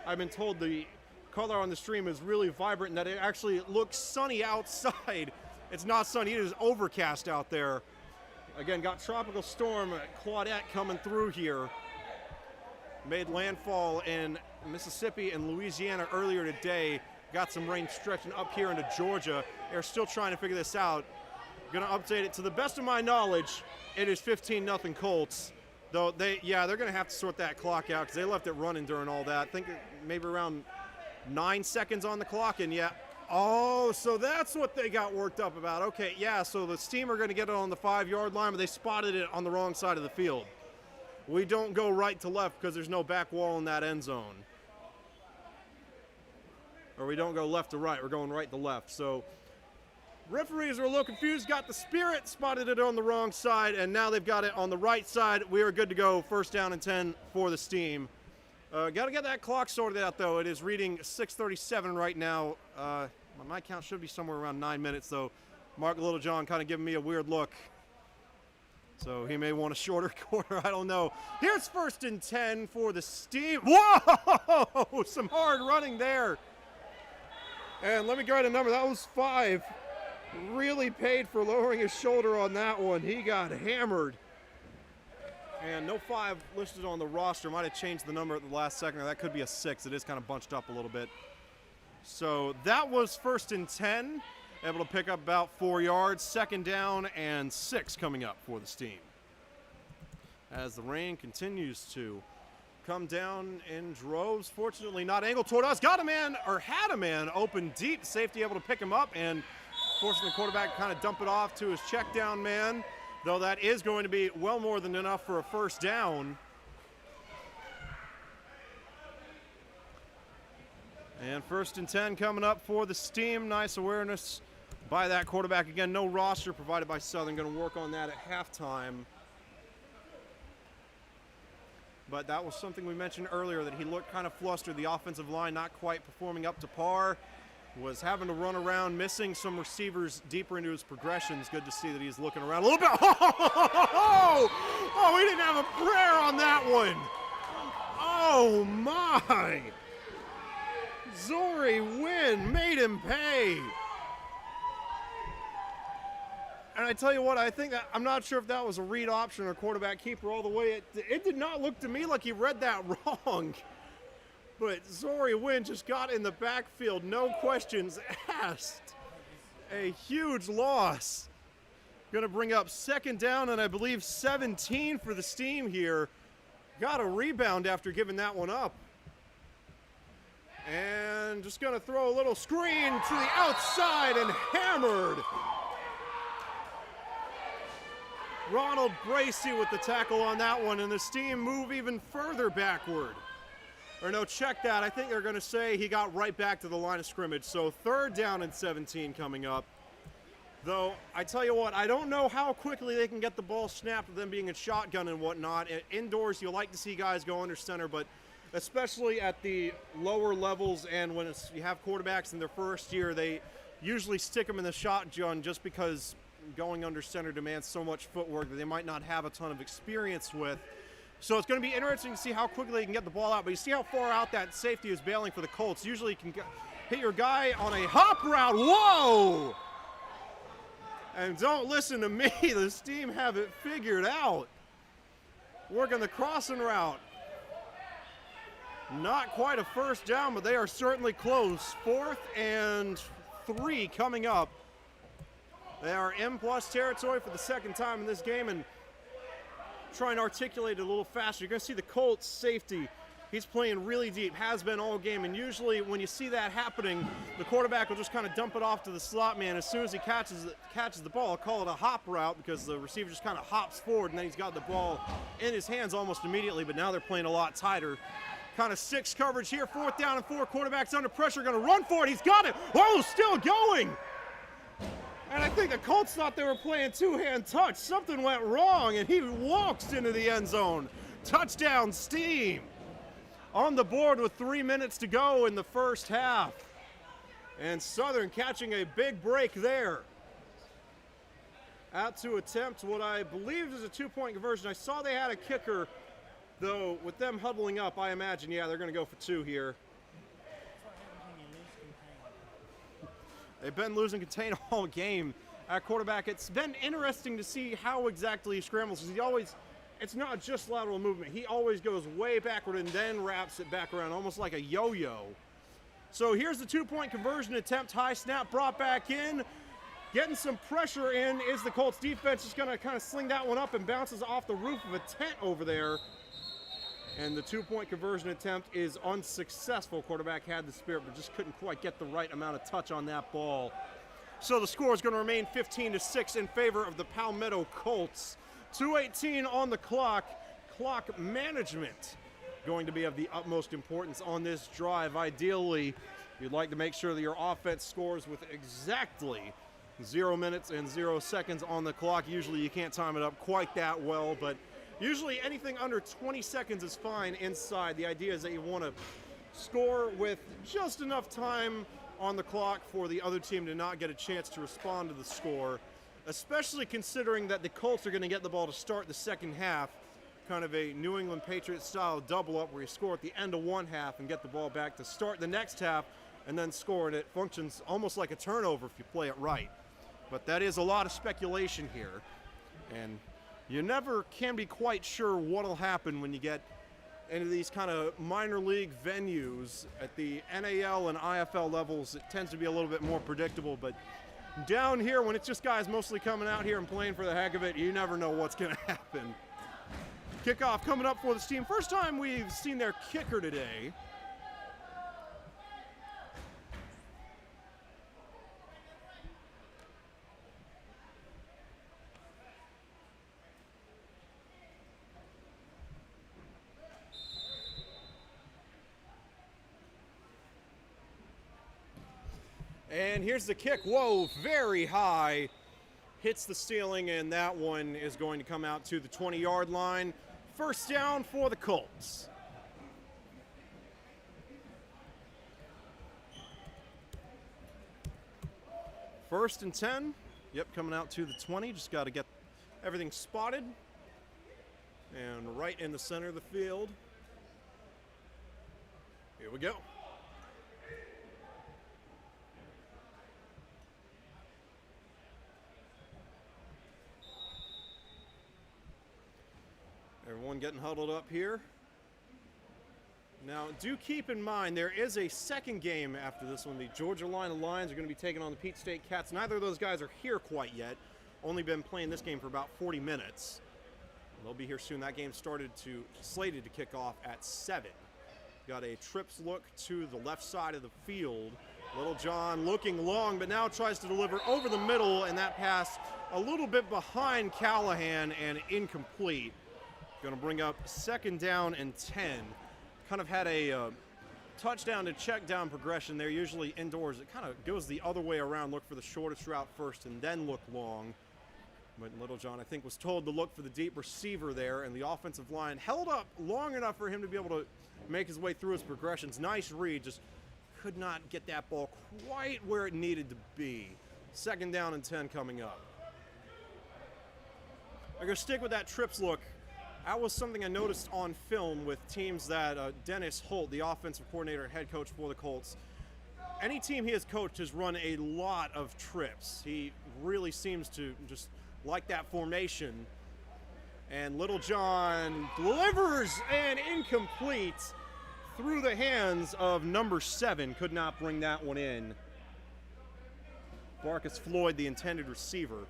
Speaker 1: I've been told the color on the stream is really vibrant and that it actually looks sunny outside. It's not sunny, it is overcast out there. Again, got tropical storm Claudette coming through here. Made landfall in Mississippi and Louisiana earlier today. Got some rain stretching up here into Georgia. They're still trying to figure this out. Gonna update it. To the best of my knowledge, it is 15-0 Colts. Though they're gonna have to sort that clock out because they left it running during all that. I think maybe around 9 seconds on the clock, and yeah. Oh, so that's what they got worked up about. Okay, yeah, so the Steam are gonna get it on the 5-yard line, but they spotted it on the wrong side of the field. We don't go right to left because there's no back wall in that end zone. Or we don't go left to right, we're going right to left. So referees are a little confused, got the Spirit, spotted it on the wrong side, and now they've got it on the right side. We are good to go, 1st down and 10 for the Steam. Got to get that clock sorted out, though. It is reading 6:37 right now. My count should be somewhere around 9 minutes, though. Mark Littlejohn kind of giving me a weird look. So he may want a shorter quarter, I don't know. Here's 1st and 10 for the Steam. Whoa! Some hard running there. And let me get a number. That was 5. Really paid for lowering his shoulder on that one. He got hammered. And no 5 listed on the roster. Might have changed the number at the last second. That could be a 6. It is kind of bunched up a little bit. So that was 1st and 10. Able to pick up about 4 yards. 2nd down and 6 coming up for the Steam. As the rain continues to come down in droves. Fortunately not angled toward us. Got a man, or had a man, open deep. Safety able to pick him up, and fortunately the quarterback kind of dump it off to his check down man, though that is going to be well more than enough for a 1st down. And 1st and 10 coming up for the Steam. Nice awareness by that quarterback. Again, no roster provided by Southern. Going to work on that at halftime. But that was something we mentioned earlier, that he looked kind of flustered. The offensive line not quite performing up to par. Was having to run around, missing some receivers deeper into his progressions. Good to see that he's looking around a little bit. Oh, we didn't have a prayer on that one. Oh, my. Zori Wynn made him pay. And I tell you what, I think that, I'm not sure if that was a read option or quarterback keeper all the way. It did not look to me like he read that wrong. But Zori Wynn just got in the backfield, no questions asked. A huge loss. Going to bring up 2nd down and I believe 17 for the Steam here. Got a rebound after giving that one up. And just going to throw a little screen to the outside and hammered. Ronald Bracey with the tackle on that one, and the Steam move even further backward. Or no, check that. I think they're going to say he got right back to the line of scrimmage. So 3rd down and 17 coming up. Though, I tell you what, I don't know how quickly they can get the ball snapped with them being in shotgun and whatnot. Indoors, you like to see guys go under center, but especially at the lower levels and when you have quarterbacks in their first year, they usually stick them in the shotgun just because going under center demands so much footwork that they might not have a ton of experience with. So it's going to be interesting to see how quickly they can get the ball out. But you see how far out that safety is bailing for the Colts. Usually you can hit your guy on a hop route. Whoa! And don't listen to me. The Steam have it figured out. Working the crossing route. Not quite a 1st down, but they are certainly close. 4th and 3 coming up. They are M+ territory for the 2nd time in this game, and trying to articulate it a little faster. You're going to see the Colts safety. He's playing really deep, has been all game, and usually when you see that happening, the quarterback will just kind of dump it off to the slot man. As soon as he catches the ball, I'll call it a hop route because the receiver just kind of hops forward, and then he's got the ball in his hands almost immediately, but now they're playing a lot tighter. Kind of 6 coverage here, 4th down and 4. Quarterback's under pressure, going to run for it. He's got it. Oh, still going. And I think the Colts thought they were playing 2-hand touch. Something went wrong, and he walks into the end zone. Touchdown, Steam. On the board with 3 minutes to go in the 1st half. And Southern catching a big break there. Out to attempt what I believe is a 2-point conversion. I saw they had a kicker, though with them huddling up, I imagine, yeah, they're going to go for 2 here. They've been losing contain all game at quarterback. It's been interesting to see how exactly he scrambles, because it's not just lateral movement. He always goes way backward and then wraps it back around, almost like a yo-yo. So here's the 2-point conversion attempt. High snap brought back in. Getting some pressure in is the Colts defense. Just going to kind of sling that one up and bounces off the roof of a tent over there. And the 2-point conversion attempt is unsuccessful. Quarterback had the spirit, but just couldn't quite get the right amount of touch on that ball. So the score is going to remain 15-6 in favor of the Palmetto Colts. 2:18 on the clock. Clock management going to be of the utmost importance on this drive. Ideally, you'd like to make sure that your offense scores with exactly 0 minutes and 0 seconds on the clock. Usually you can't time it up quite that well, but usually anything under 20 seconds is fine inside. The idea is that you want to score with just enough time on the clock for the other team to not get a chance to respond to the score, especially considering that the Colts are going to get the ball to start the 2nd half, kind of a New England Patriots style double up where you score at the end of 1 half and get the ball back to start the next half and then score, and it functions almost like a turnover if you play it right. But that is a lot of speculation here, and you never can be quite sure what'll happen when you get into these kind of minor league venues. At the NAL and IFL levels, it tends to be a little bit more predictable, but down here, when it's just guys mostly coming out here and playing for the heck of it, you never know what's going to happen. Kickoff coming up for this team. First time we've seen their kicker today. And here's the kick. Whoa, very high. Hits the ceiling, and that one is going to come out to the 20-yard line. 1st down for the Colts. First and 10. Yep, coming out to the 20. Just got to get everything spotted. And right in the center of the field. Here we go. Everyone getting huddled up here. Now, do keep in mind, there is a 2nd game after this one. The Georgia Lions are going to be taking on the Peach State Cats. Neither of those guys are here quite yet. Only been playing this game for about 40 minutes. They'll be here soon. That game slated to kick off at 7. got a trips look to the left side of the field. Little John looking long, but now tries to deliver over the middle, and that pass a little bit behind Callahan and incomplete. Going to bring up 2nd down and 10. Kind of had a touchdown to check down progression there. Usually indoors, it kind of goes the other way around. Look for the shortest route first and then look long. But Little John, I think, was told to look for the deep receiver there, and the offensive line held up long enough for him to be able to make his way through his progressions. Nice read, just could not get that ball quite where it needed to be. 2nd down and 10 coming up. I'm going to stick with that trips look. That was something I noticed on film with teams that Dennis Holt, the offensive coordinator and head coach for the Colts, any team he has coached has run a lot of trips. He really seems to just like that formation. And Little John delivers and incomplete through the hands of number 7. Could not bring that one in. Marcus Floyd, the intended receiver.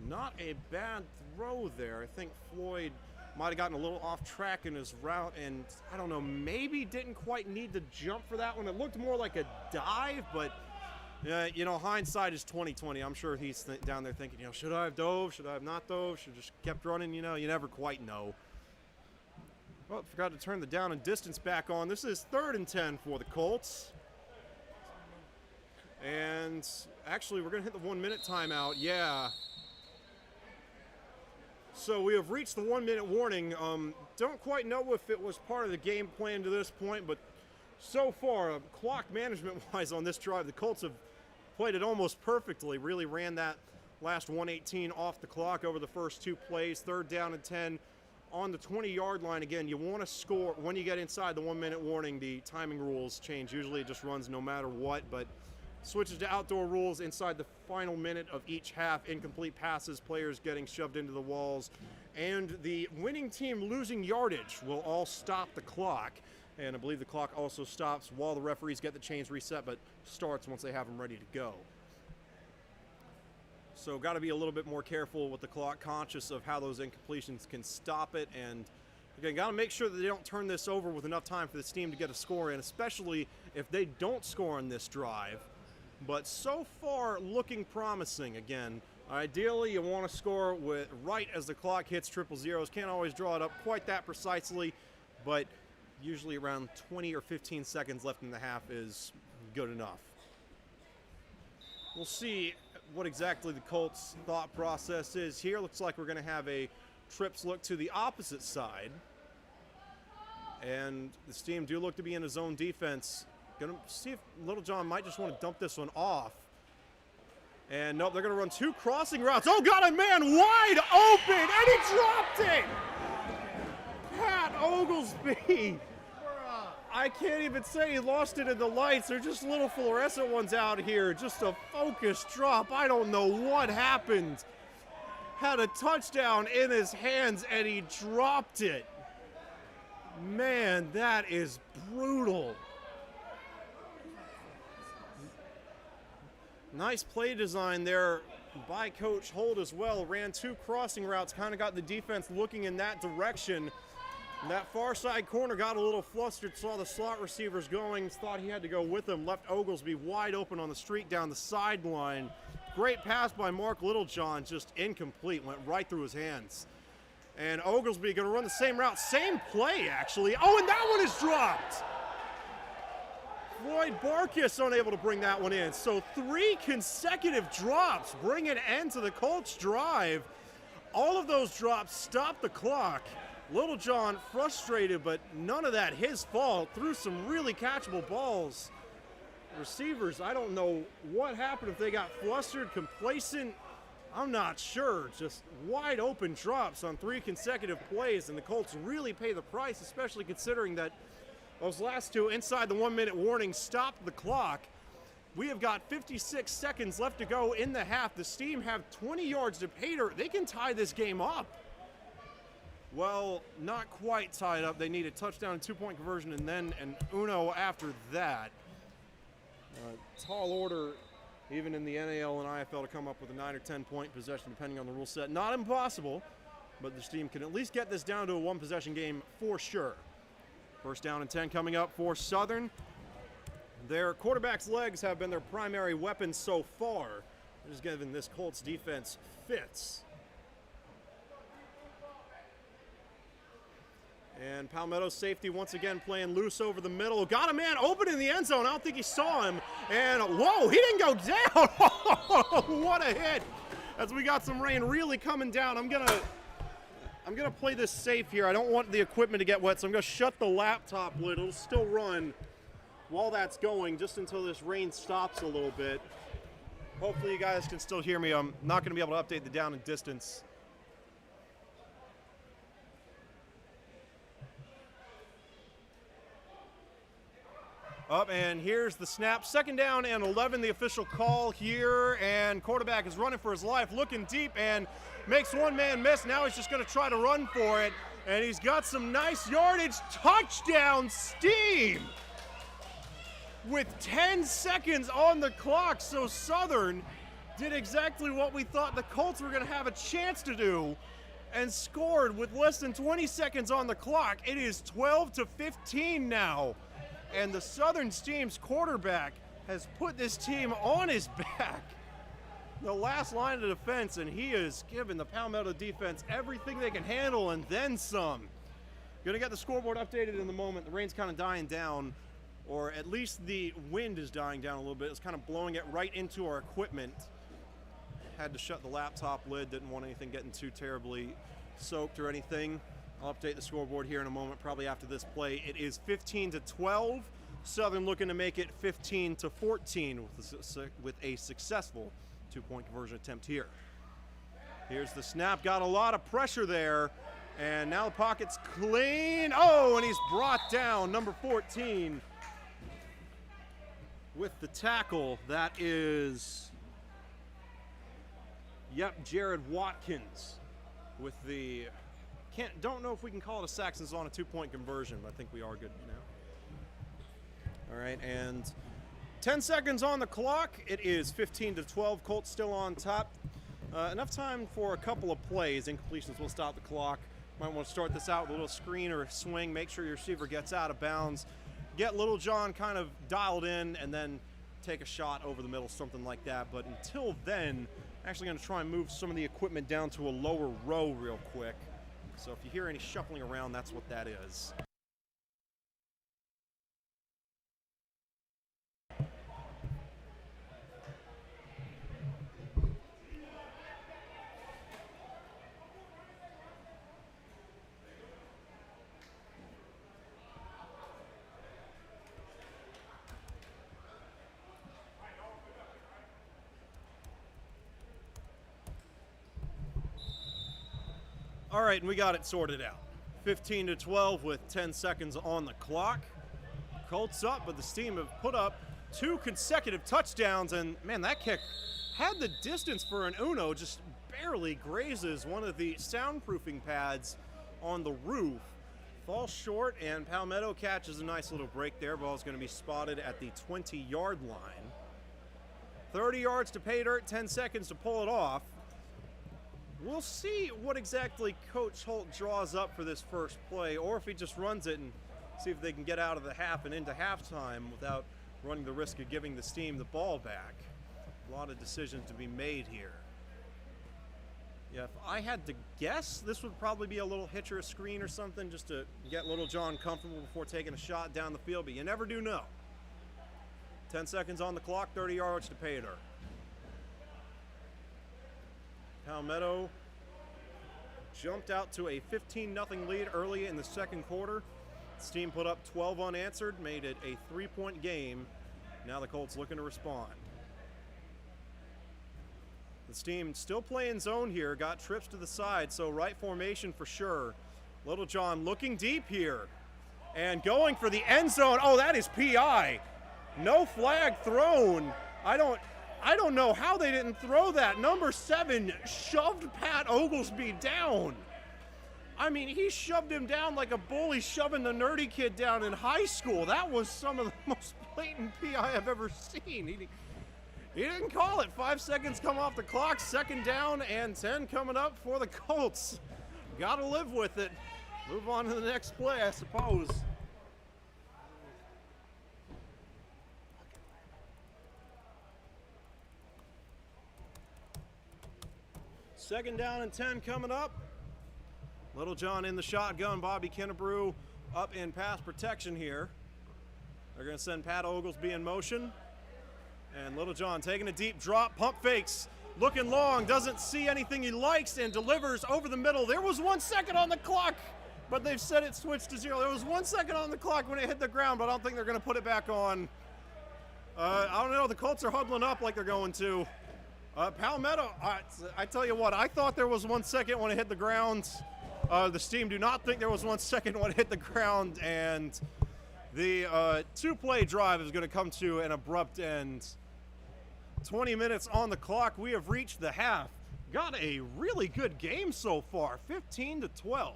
Speaker 1: Not a bad throw there. I think Floyd might have gotten a little off track in his route, and I don't know, maybe didn't quite need to jump for that one. It looked more like a dive, but you know, hindsight is 20/20. I'm sure he's down there thinking, you know, should I have dove? Should I have not dove? Should have just kept running? You know, you never quite know. Oh, forgot to turn the down and distance back on. This is 3rd and 10 for the Colts. And actually, we're going to hit the 1-minute timeout. Yeah. So we have reached the 1-minute warning. Don't quite know if it was part of the game plan to this point, but so far, clock management-wise on this drive, the Colts have played it almost perfectly. Really ran that last 118 off the clock over the first 2 plays. 3rd down and 10 on the 20-yard line. Again, you want to score when you get inside the 1-minute warning. The timing rules change. Usually it just runs no matter what, but switches to outdoor rules inside the final minute of each half. Incomplete passes, players getting shoved into the walls, and the winning team losing yardage will all stop the clock. And I believe the clock also stops while the referees get the chains reset, but starts once they have them ready to go. So got to be a little bit more careful with the clock, conscious of how those incompletions can stop it. And again, got to make sure that they don't turn this over with enough time for this team to get a score in, especially if they don't score on this drive. But so far, looking promising. Again, ideally, you want to score with right as the clock hits triple zeros. Can't always draw it up quite that precisely, but usually around 20 or 15 seconds left in the half is good enough. We'll see what exactly the Colts' thought process is here. Looks like we're going to have a trips look to the opposite side. And this team do look to be in a zone defense. Going to see if Little John might just want to dump this one off. And nope, they're going to run 2 crossing routes. Oh, got a man wide open, and he dropped it! Pat Oglesby. I can't even say he lost it in the lights. They're just little fluorescent ones out here. Just a focused drop. I don't know what happened. Had a touchdown in his hands, and he dropped it. Man, that is brutal. Nice play design there by Coach Holt as well. Ran 2 crossing routes, kind of got the defense looking in that direction. And that far side corner got a little flustered, saw the slot receivers going, thought he had to go with them, left Oglesby wide open on the street down the sideline. Great pass by Mark Littlejohn, just incomplete, went right through his hands. And Oglesby going to run the same route, same play actually. Oh, and that one is dropped. Floyd Barkus unable to bring that one in. So 3 consecutive drops bring an end to the Colts drive. All of those drops stop the clock. Littlejohn frustrated, but none of that his fault. Threw some really catchable balls. Receivers, I don't know what happened, if they got flustered, complacent. I'm not sure. Just wide open drops on 3 consecutive plays, and the Colts really pay the price, especially considering that those last 2 inside the 1-minute warning stopped the clock. We have got 56 seconds left to go in the half. The Steam have 20 yards to Pater. They can tie this game up. Well, not quite tied up. They need a touchdown and 2-point conversion, and then an Uno after that. Tall order, even in the NAL and IFL, to come up with a 9 or 10-point possession, depending on the rule set. Not impossible. but this team can at least get this down to a one-possession game for sure. First down and 10 coming up for Southern. Their quarterback's legs have been their primary weapon so far. Just giving this Colts defense fits. And Palmetto safety once again playing loose over the middle. Got a man open in the end zone. I don't think he saw him. And whoa, he didn't go down. What a hit. As we got some rain really coming down. I'm gonna play this safe here. I don't want the equipment to get wet, so I'm gonna shut the laptop lid. It'll still run while that's going, just until this rain stops a little bit. Hopefully you guys can still hear me. I'm not gonna be able to update the down and distance. Up, and here's the snap. Second down and 11, the official call here, and quarterback is running for his life, looking deep, and makes one man miss. Now he's just going to try to run for it, and he's got some nice yardage. Touchdown steam with 10 seconds on the clock. So Southern did exactly what we thought the Colts were going to have a chance to do, and scored with less than 20 seconds on the clock. It is 12-15 now. And the Southern team's quarterback has put this team on his back. The last line of defense, and he is giving the Palmetto defense everything they can handle and then some. Gonna get the scoreboard updated in the moment. The rain's kind of dying down, or at least the wind is dying down a little bit. It's kind of blowing it right into our equipment. Had to shut the laptop lid, didn't want anything getting too terribly soaked or anything. I'll update the scoreboard here in a moment, probably after this play. It is 15-12. Southern looking to make it 15-14 with a successful two-point conversion attempt here. Here's the snap. Got a lot of pressure there, and now the pocket's clean. Oh, and he's brought down, number 14, with the tackle. That is, Jared Watkins with the... Don't know if we can call it a Saxons on a two-point conversion, but I think we are good now. All right, and 10 seconds on the clock. It is 15-12. Colts still on top. Enough time for a couple of plays. Incompletions will stop the clock. Might want to start this out with a little screen or a swing. Make sure your receiver gets out of bounds. Get Little John kind of dialed in, and then take a shot over the middle, something like that. But until then, I'm actually going to try and move some of the equipment down to a lower row real quick. So if you hear any shuffling around, that's what that is. All right, and we got it sorted out. 15-12 with 10 seconds on the clock. Colts up, but the team have put up 2 consecutive touchdowns, and man, that kick had the distance for an Uno, just barely grazes one of the soundproofing pads on the roof. Falls short, and Palmetto catches a nice little break there. Ball's going to be spotted at the 20-yard line. 30 yards to pay dirt, 10 seconds to pull it off. We'll see what exactly Coach Holt draws up for this first play, or if he just runs it and see if they can get out of the half and into halftime without running the risk of giving this team the ball back. A lot of decisions to be made here. Yeah, if I had to guess, this would probably be a little hitch or a screen or something just to get Little John comfortable before taking a shot down the field, but you never do know. 10 seconds on the clock, 30 yards to pay dirt. Palmetto jumped out to a 15-0 lead early in the second quarter. This team put up 12 unanswered, made it a 3-point game. Now the Colts looking to respond. This team still playing zone here, got trips to the side, so right formation for sure. Little John looking deep here and going for the end zone. Oh, that is PI. No flag thrown. I don't know how they didn't throw that. Number 7 shoved Pat Oglesby down. I mean, he shoved him down like a bully shoving the nerdy kid down in high school. That was some of the most blatant PI I've ever seen. He didn't call it. 5 seconds come off the clock. Second down and 10 coming up for the Colts. Got to live with it. Move on to the next play, I suppose. Second down and 10 coming up. Little John in the shotgun. Bobby Kennebrew up in pass protection here. They're going to send Pat Oglesby in motion. And Little John taking a deep drop. Pump fakes. Looking long. Doesn't see anything he likes and delivers over the middle. There was 1 second on the clock, but they've said it switched to 0. There was 1 second on the clock when it hit the ground, but I don't think they're going to put it back on. I don't know. The Colts are huddling up like they're going to. Palmetto, I tell you what, I thought there was 1 second when it hit the ground. The Steam do not think there was 1 second when it hit the ground, and the two-play drive is going to come to an abrupt end. 20 minutes on the clock. We have reached the half. Got a really good game so far, 15-12.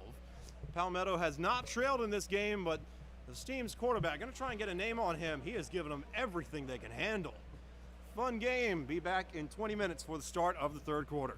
Speaker 1: Palmetto has not trailed in this game, but the Steam's quarterback, going to try and get a name on him. He has given them everything they can handle. Fun game. Be back in 20 minutes for the start of the third quarter.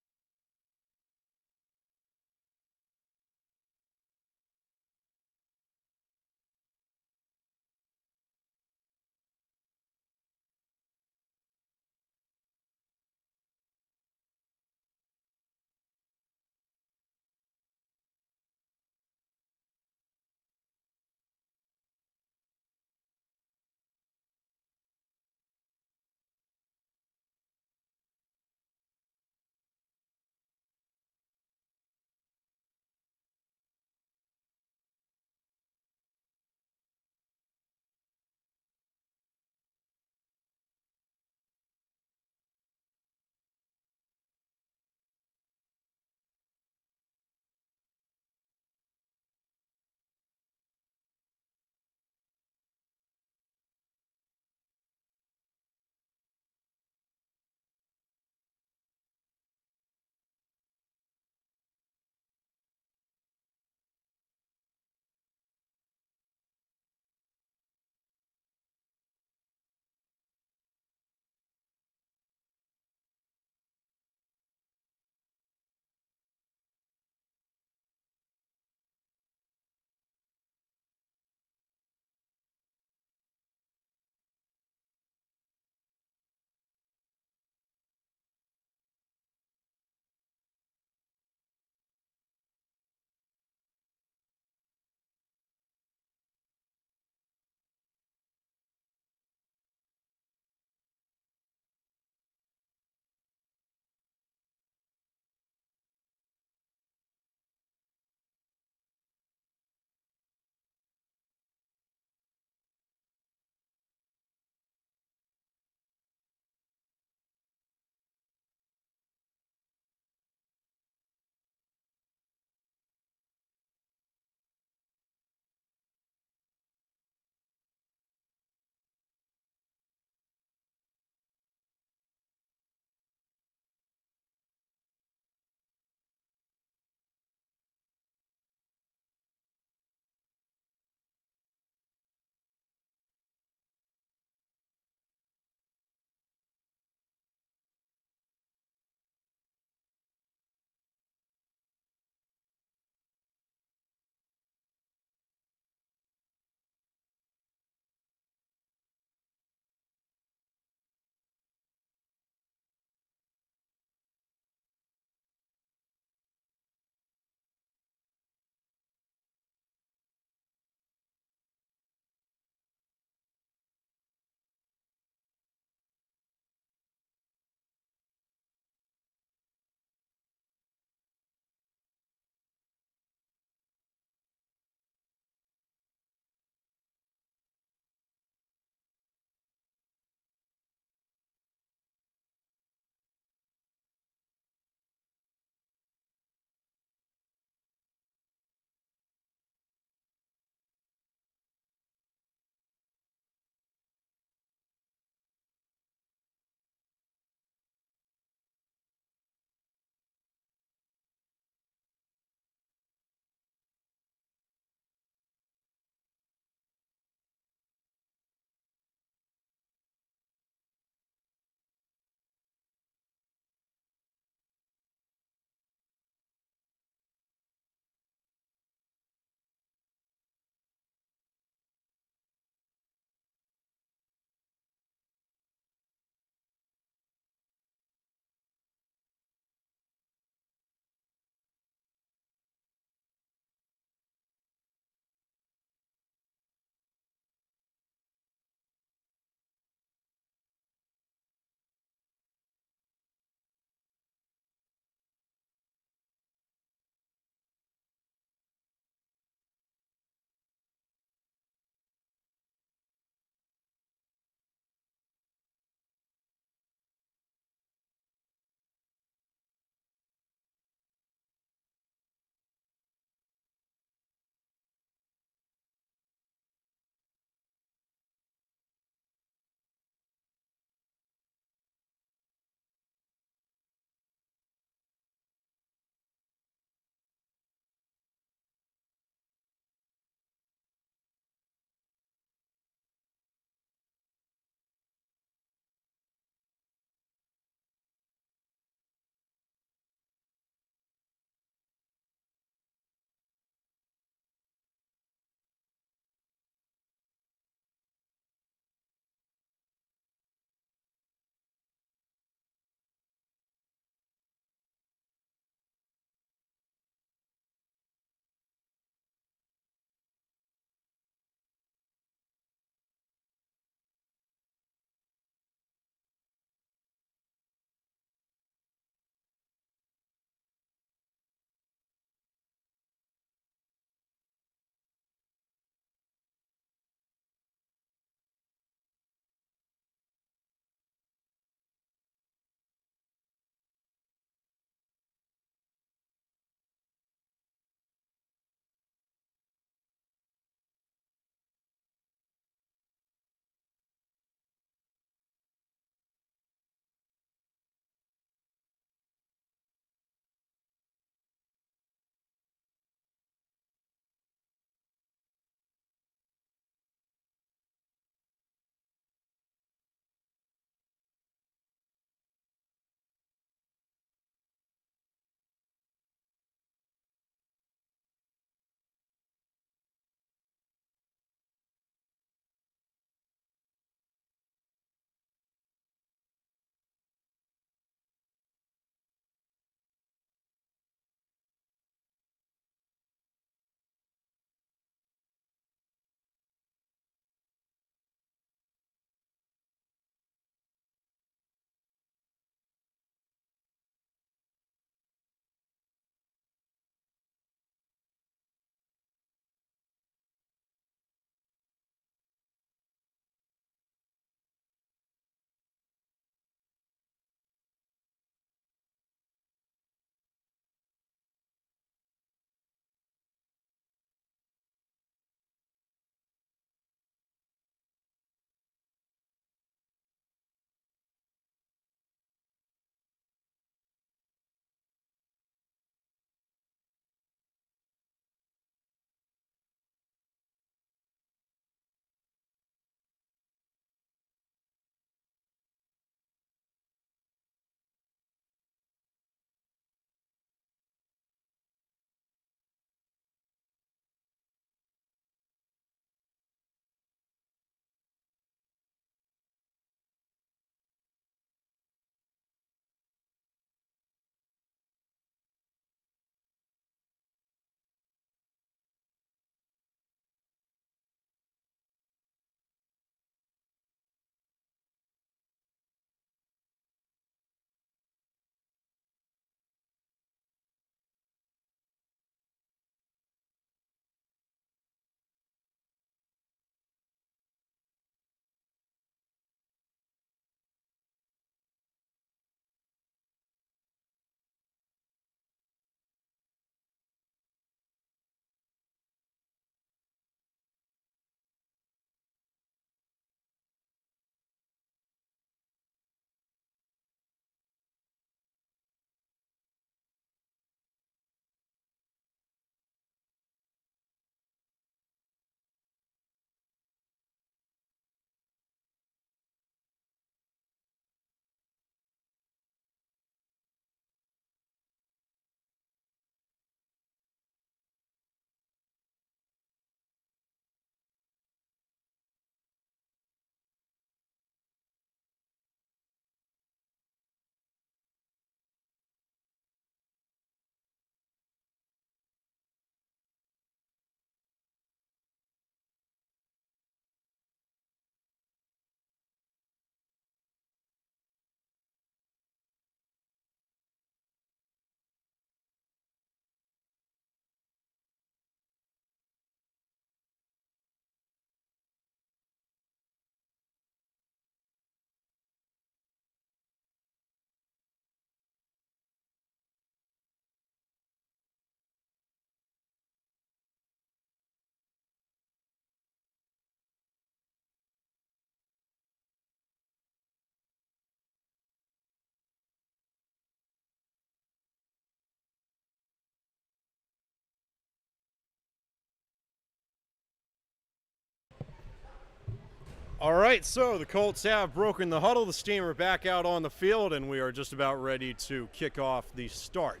Speaker 1: All right, so the Colts have broken the huddle. The Steam are back out on the field, and we are just about ready to kick off the start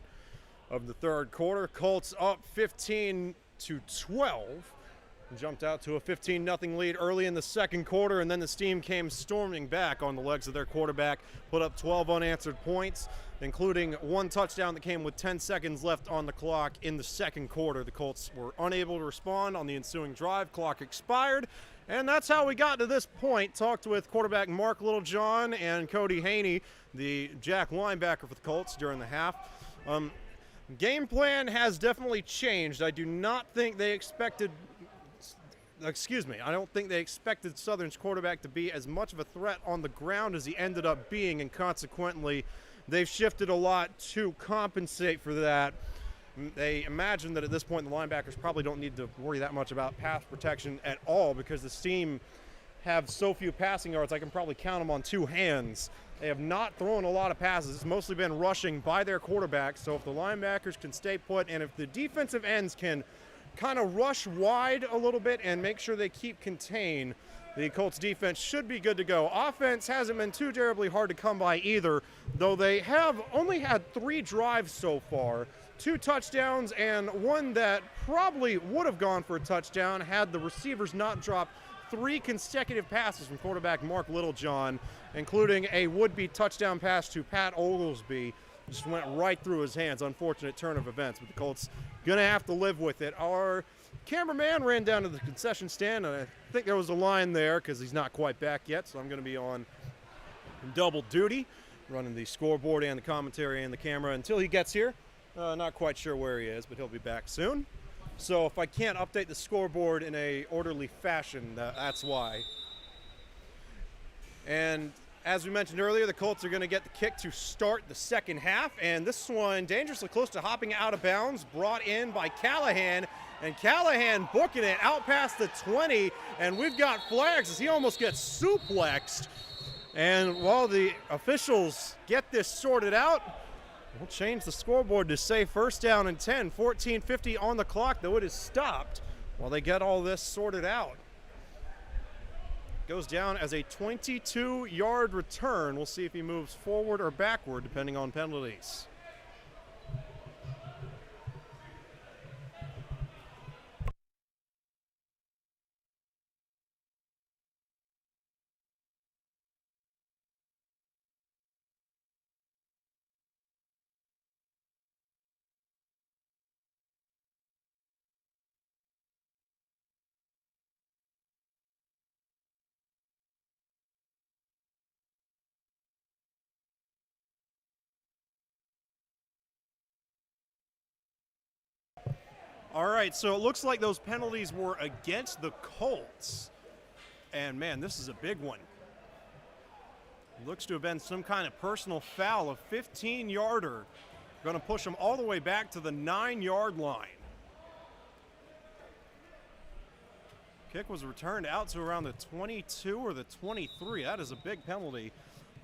Speaker 1: of the third quarter. Colts up 15-12. Jumped out to a 15-0 lead early in the second quarter, and then the Steam came storming back on the legs of their quarterback, put up 12 unanswered points, including one touchdown that came with 10 seconds left on the clock in the second quarter. The Colts were unable to respond on the ensuing drive. Clock expired. And that's how we got to this point. Talked with quarterback Mark Littlejohn and Cody Haney, the jack linebacker for the Colts, during the half. Game plan has definitely changed. I don't think they expected Southern's quarterback to be as much of a threat on the ground as he ended up being, and consequently, they've shifted a lot to compensate for that. They imagine that at this point the linebackers probably don't need to worry that much about pass protection at all because the Steam have so few passing yards, I can probably count them on two hands. They have not thrown a lot of passes. It's mostly been rushing by their quarterback. So if the linebackers can stay put and if the defensive ends can kind of rush wide a little bit and make sure they keep contained, the Colts defense should be good to go. Offense hasn't been too terribly hard to come by either, though they have only had 3 drives so far. 2 touchdowns and one that probably would have gone for a touchdown had the receivers not dropped 3 consecutive passes from quarterback Mark Littlejohn, including a would-be touchdown pass to Pat Oglesby. Just went right through his hands. Unfortunate turn of events, but the Colts going to have to live with it. Our cameraman ran down to the concession stand, and I think there was a line there because he's not quite back yet, so I'm going to be on double duty, running the scoreboard and the commentary and the camera until he gets here. Not quite sure where he is, but he'll be back soon. So if I can't update the scoreboard in a orderly fashion, that's why. And as we mentioned earlier, the Colts are going to get the kick to start the second half, and this one dangerously close to hopping out of bounds, brought in by Callahan, and Callahan booking it out past the 20, and we've got flags as he almost gets suplexed. And while the officials get this sorted out, we'll change the scoreboard to say first down and 10, 14:50 on the clock, though it is stopped while they get all this sorted out. Goes down as a 22-yard return. We'll see if he moves forward or backward depending on penalties. All right, so it looks like those penalties were against the Colts. And, man, this is a big one. Looks to have been some kind of personal foul, a 15-yarder. Going to push them all the way back to the 9-yard line. Kick was returned out to around the 22 or the 23. That is a big penalty,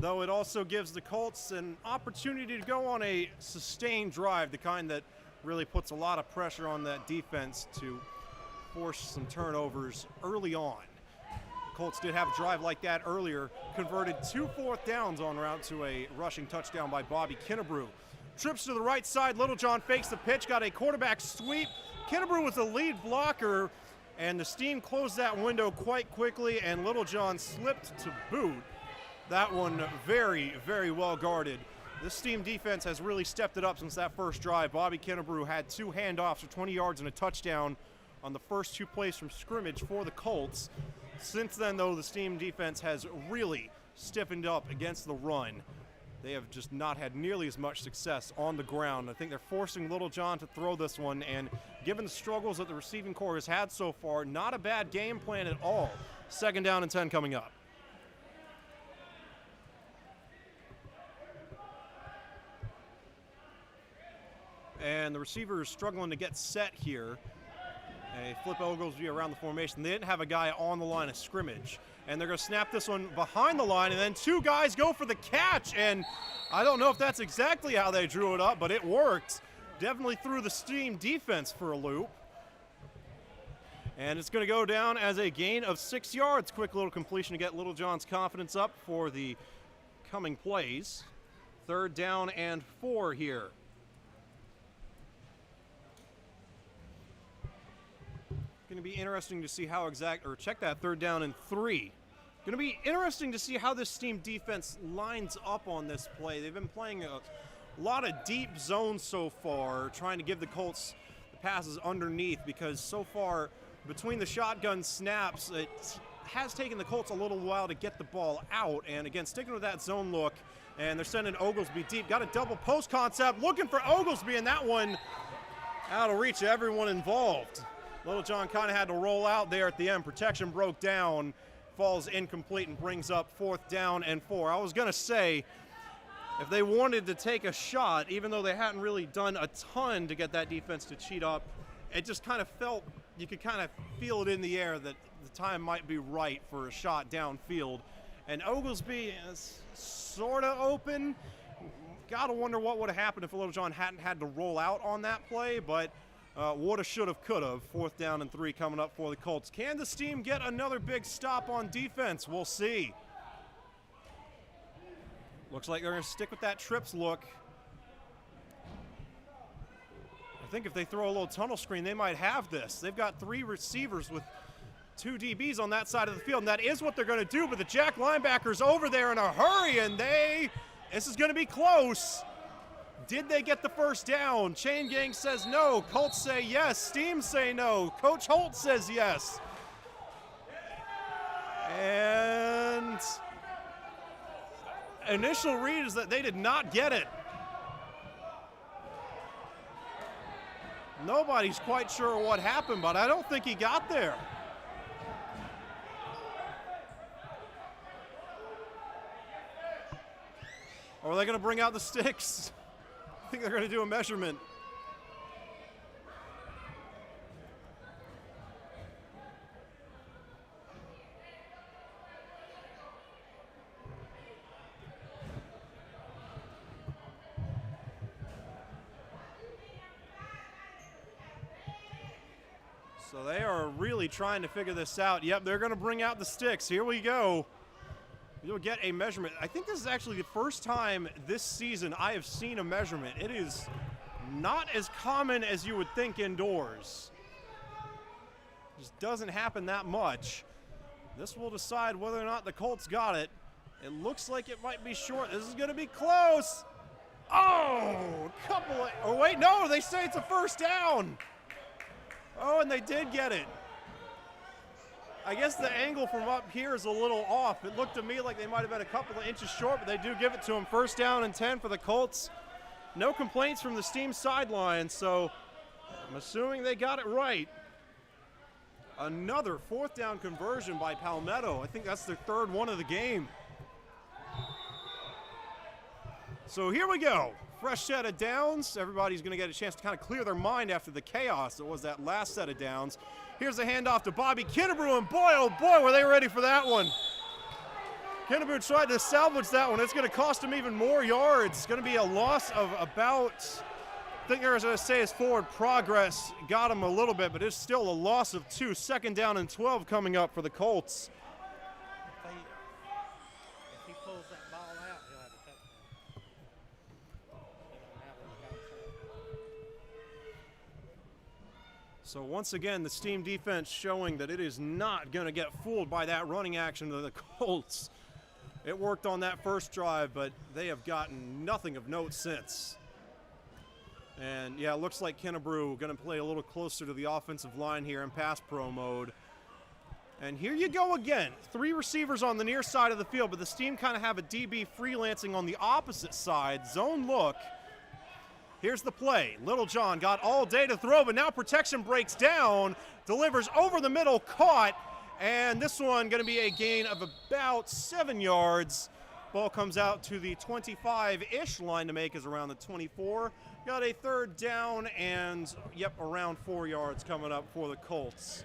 Speaker 1: though it also gives the Colts an opportunity to go on a sustained drive, the kind that really puts a lot of pressure on that defense to force some turnovers early on. Colts did have a drive like that earlier, converted 2 fourth downs en route to a rushing touchdown by Bobby Kinnebrew. Trips to the right side, Littlejohn fakes the pitch, got a quarterback sweep. Kinnebrew was the lead blocker, and the Steam closed that window quite quickly, and Littlejohn slipped to boot. That one very, very well guarded. This Steam defense has really stepped it up since that first drive. Bobby Kinnebrew had 2 handoffs for 20 yards and a touchdown on the first 2 plays from scrimmage for the Colts. Since then, though, the Steam defense has really stiffened up against the run. They have just not had nearly as much success on the ground. I think they're forcing Littlejohn to throw this one, and given the struggles that the receiving corps has had so far, not a bad game plan at all. 2nd down and 10 coming up. And the receiver is struggling to get set here. They flip Oglesby around the formation. They didn't have a guy on the line of scrimmage. And they're going to snap this one behind the line, and then 2 guys go for the catch. And I don't know if that's exactly how they drew it up, but it worked. Definitely threw the Steam defense for a loop. And it's going to go down as a gain of 6 yards. Quick little completion to get Little John's confidence up for the coming plays. 3rd down and 4 here. Going to be interesting to see how check that 3rd down and 3. Going to be interesting to see how this team defense lines up on this play. They've been playing a lot of deep zones so far, trying to give the Colts the passes underneath, because so far between the shotgun snaps, it has taken the Colts a little while to get the ball out. And again, sticking with that zone look, and they're sending Oglesby deep. Got a double post concept, looking for Oglesby, and that one out of reach of everyone involved. Little John kind of had to roll out there at the end. Protection broke down, falls incomplete, and brings up 4th down and 4. I was going to say, if they wanted to take a shot, even though they hadn't really done a ton to get that defense to cheat up, it just kind of felt, you could kind of feel it in the air that the time might be right for a shot downfield. And Oglesby is sort of open. Got to wonder what would have happened if Little John hadn't had to roll out on that play, but woulda, shoulda, coulda. 4th down and 3 coming up for the Colts. Can this team get another big stop on defense? We'll see. Looks like they're going to stick with that trips look. I think if they throw a little tunnel screen, they might have this. They've got 3 receivers with 2 DBs on that side of the field, and that is what they're going to do, but the Jack linebacker's over there in a hurry, and this is going to be close. Did they get the 1st down? Chain Gang says no. Colts say yes. Steam say no. Coach Holt says yes. And initial read is that they did not get it. Nobody's quite sure what happened, but I don't think he got there. Or are they going to bring out the sticks? I think they're going to do a measurement. So they are really trying to figure this out. Yep, they're going to bring out the sticks. Here we go. You'll get a measurement. I think this is actually the first time this season I have seen a measurement. It is not as common as you would think indoors. Just doesn't happen that much. This will decide whether or not the Colts got it. It looks like it might be short. This is going to be close. Oh, wait, no, they say it's a 1st down. Oh, and they did get it. I guess the angle from up here is a little off. It looked to me like they might have been a couple of inches short, but they do give it to them. 1st down and 10 for the Colts. No complaints from the Steam sideline, so I'm assuming they got it right. Another 4th down conversion by Palmetto. I think that's their 3rd one of the game. So here we go. Fresh set of downs. Everybody's going to get a chance to kind of clear their mind after the chaos that was that last set of downs. Here's a handoff to Bobby Kinnebrew, and boy, oh boy, were they ready for that one. Kinnebrew tried to salvage that one. It's going to cost him even more yards. It's going to be a loss of about, I think they're going to say his forward progress got him a little bit, but it's still a loss of 2. 2nd down and 12 coming up for the Colts.
Speaker 4: If he pulls that ball out, he'll have a touchdown.
Speaker 1: So once again, the Steam defense showing that it is not going to get fooled by that running action of the Colts. It worked on that first drive, but they have gotten nothing of note since. And yeah, it looks like Kinnebrew going to play a little closer to the offensive line here in pass pro mode. And here you go again. 3 receivers on the near side of the field, but the Steam kind of have a DB freelancing on the opposite side. Zone look. Here's the play. Little John got all day to throw, but now protection breaks down, delivers over the middle, caught, and this one going to be a gain of about 7 yards. Ball comes out to the 25-ish. Line to make is around the 24. Got a 3rd down and, yep, around 4 yards coming up for the Colts.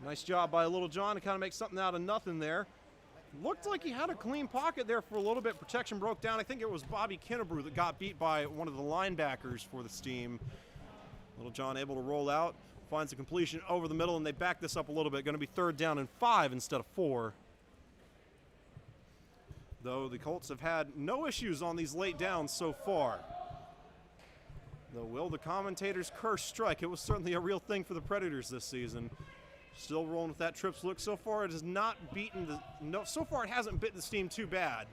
Speaker 1: Nice job by Little John to kind of make something out of nothing there. Looked like he had a clean pocket there for a little bit. Protection broke down. I think it was Bobby Kinnebrew that got beat by one of the linebackers for the Steam. Little John able to roll out, finds a completion over the middle, and they back this up a little bit. Going to be 3rd down and 5 instead of 4. Though the Colts have had no issues on these late downs so far. Though will the commentators curse strike? It was certainly a real thing for the Predators this season. Still rolling with that trips look. So far it has not beaten so far it hasn't bitten the steam too bad.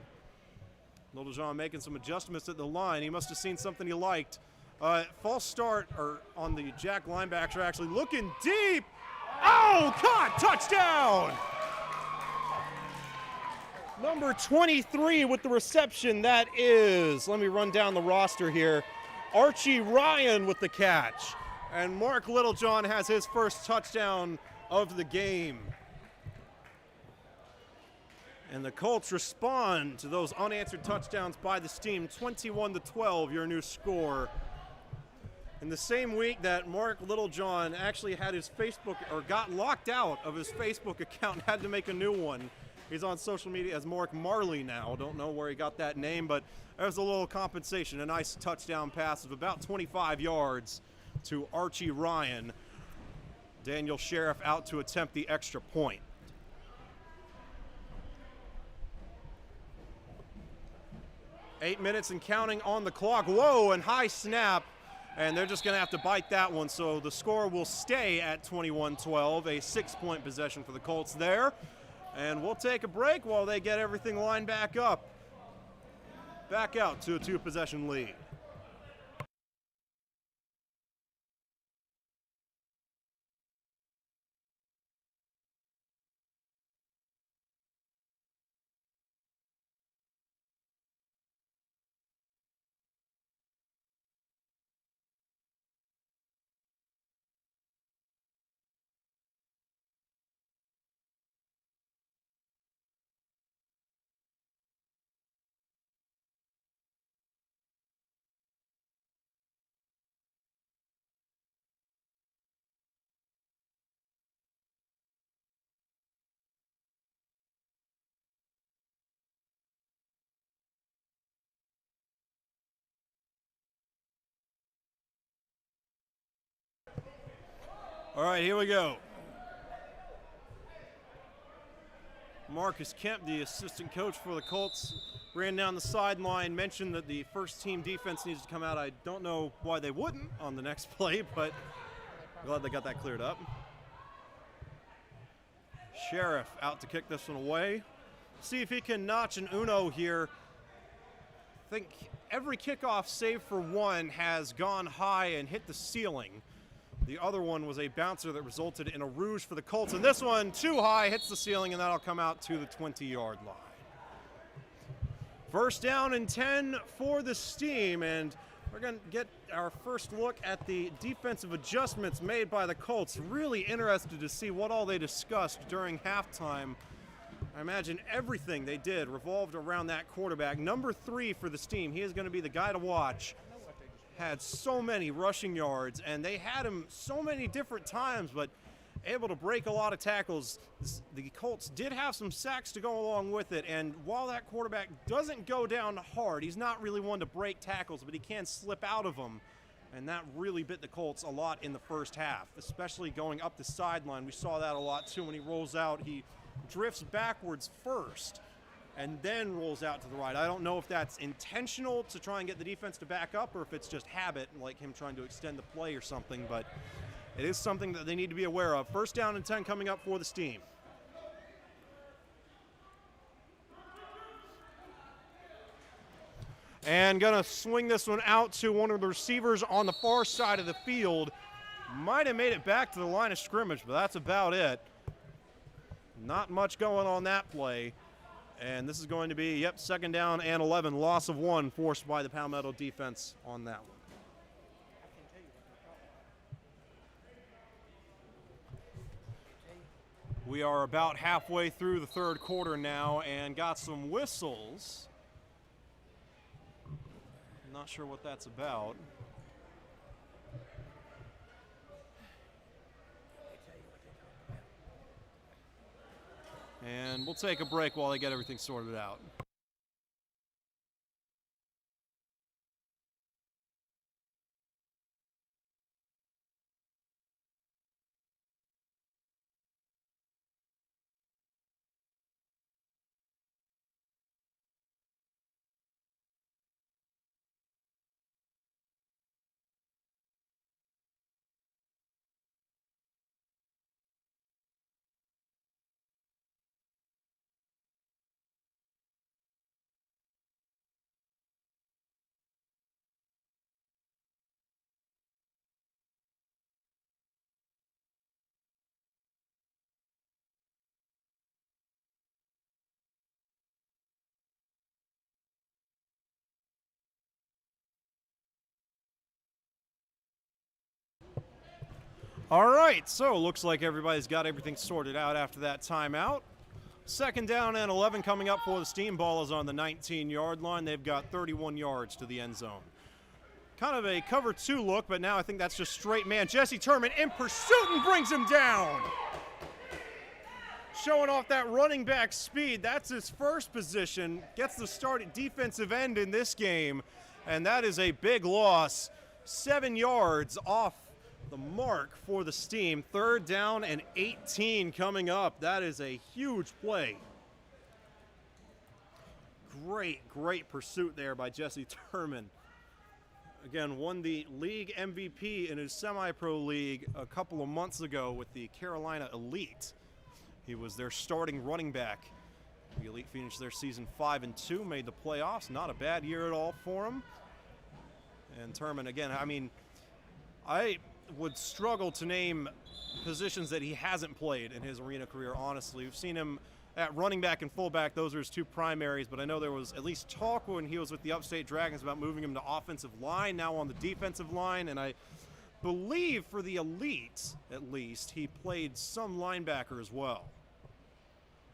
Speaker 1: Little John making some adjustments at the line. He must have seen something he liked. False start on the Jack linebacker, actually looking deep. Oh, caught! Touchdown! Number 23 with the reception. That is, let me run down the roster here. Archie Ryan with the catch. And Mark Littlejohn has his first touchdown of the game. And the Colts respond to those unanswered touchdowns by the Steam. 21-12, your new score. In the same week that Mark Littlejohn actually had his Facebook, or got locked out of his Facebook account, had to make a new one. He's on social media as Mark Marley now. Don't know where he got that name, but there's a little compensation. A nice touchdown pass of about 25 yards to Archie Ryan. Daniel Sheriff out to attempt the extra point. Eight minutes and counting on the clock. Whoa, and high snap. And they're just going to have to bite that one. So the score will stay at 21-12, a 6-point possession for the Colts there. And we'll take a break while they get everything lined back up. Back out to a 2-possession lead. All right, here we go. Marcus Kemp, the assistant coach for the Colts, ran down the sideline, mentioned that the first team defense needs to come out. I don't know why they wouldn't on the next play, but glad they got that cleared up. Sheriff out to kick this one away. See if he can notch an uno here. I think every kickoff, save for one, has gone high and hit the ceiling. The other one was a bouncer that resulted in a rouge for the Colts. And this one, too high, hits the ceiling, and that'll come out to the 20-yard line. First down and 10 for the Steam, and we're going to get our first look at the defensive adjustments made by the Colts. Really interested to see what all they discussed during halftime. I imagine everything they did revolved around that quarterback. Number 3 for the Steam, he is going to be the guy to watch. Had so many rushing yards, and they had him so many different times, but able to break a lot of tackles. The Colts did have some sacks to go along with it, and while that quarterback doesn't go down hard, he's not really one to break tackles, but he can slip out of them, and that really bit the Colts a lot in the first half, especially going up the sideline. We saw that a lot too. When he rolls out, he drifts backwards first and then rolls out to the right. I don't know if that's intentional to try and get the defense to back up or if it's just habit, like him trying to extend the play or something, but it is something that they need to be aware of. First down and 10 coming up for the Steam. And gonna swing this one out to one of the receivers on the far side of the field. Might have made it back to the line of scrimmage, but that's about it. Not much going on that play. And this is going to be, yep, second down and 11, loss of 1 forced by the Palmetto defense on that one. We are about halfway through the third quarter now and got some whistles. Not sure what that's about. And we'll take a break while they get everything sorted out. All right, so looks like everybody's got everything sorted out after that timeout. Second down and 11 coming up for the Steam. Ball is on the 19-yard line. They've got 31 yards to the end zone. Kind of a cover 2 look, but now I think that's just straight man. Jesse Turman in pursuit and brings him down. Showing off that running back speed. That's his first position. Gets the start at defensive end in this game, and that is a big loss. 7 yards off the mark for the Steam. Third down and 18 coming up. That is a huge play. Great pursuit there by Jesse Turman. Again, won the league MVP in his semi-pro league a couple of months ago with the Carolina Elite. He was their starting running back. The Elite finished their season 5-2, made the playoffs. Not a bad year at all for him. And Turman, again, I mean, I would struggle to name positions that he hasn't played in his arena career, honestly. We've seen him at running back and fullback. Those are his 2 primaries, but I know there was at least talk when he was with the Upstate Dragons about moving him to offensive line, now on the defensive line, and I believe for the Elite, at least, he played some linebacker as well.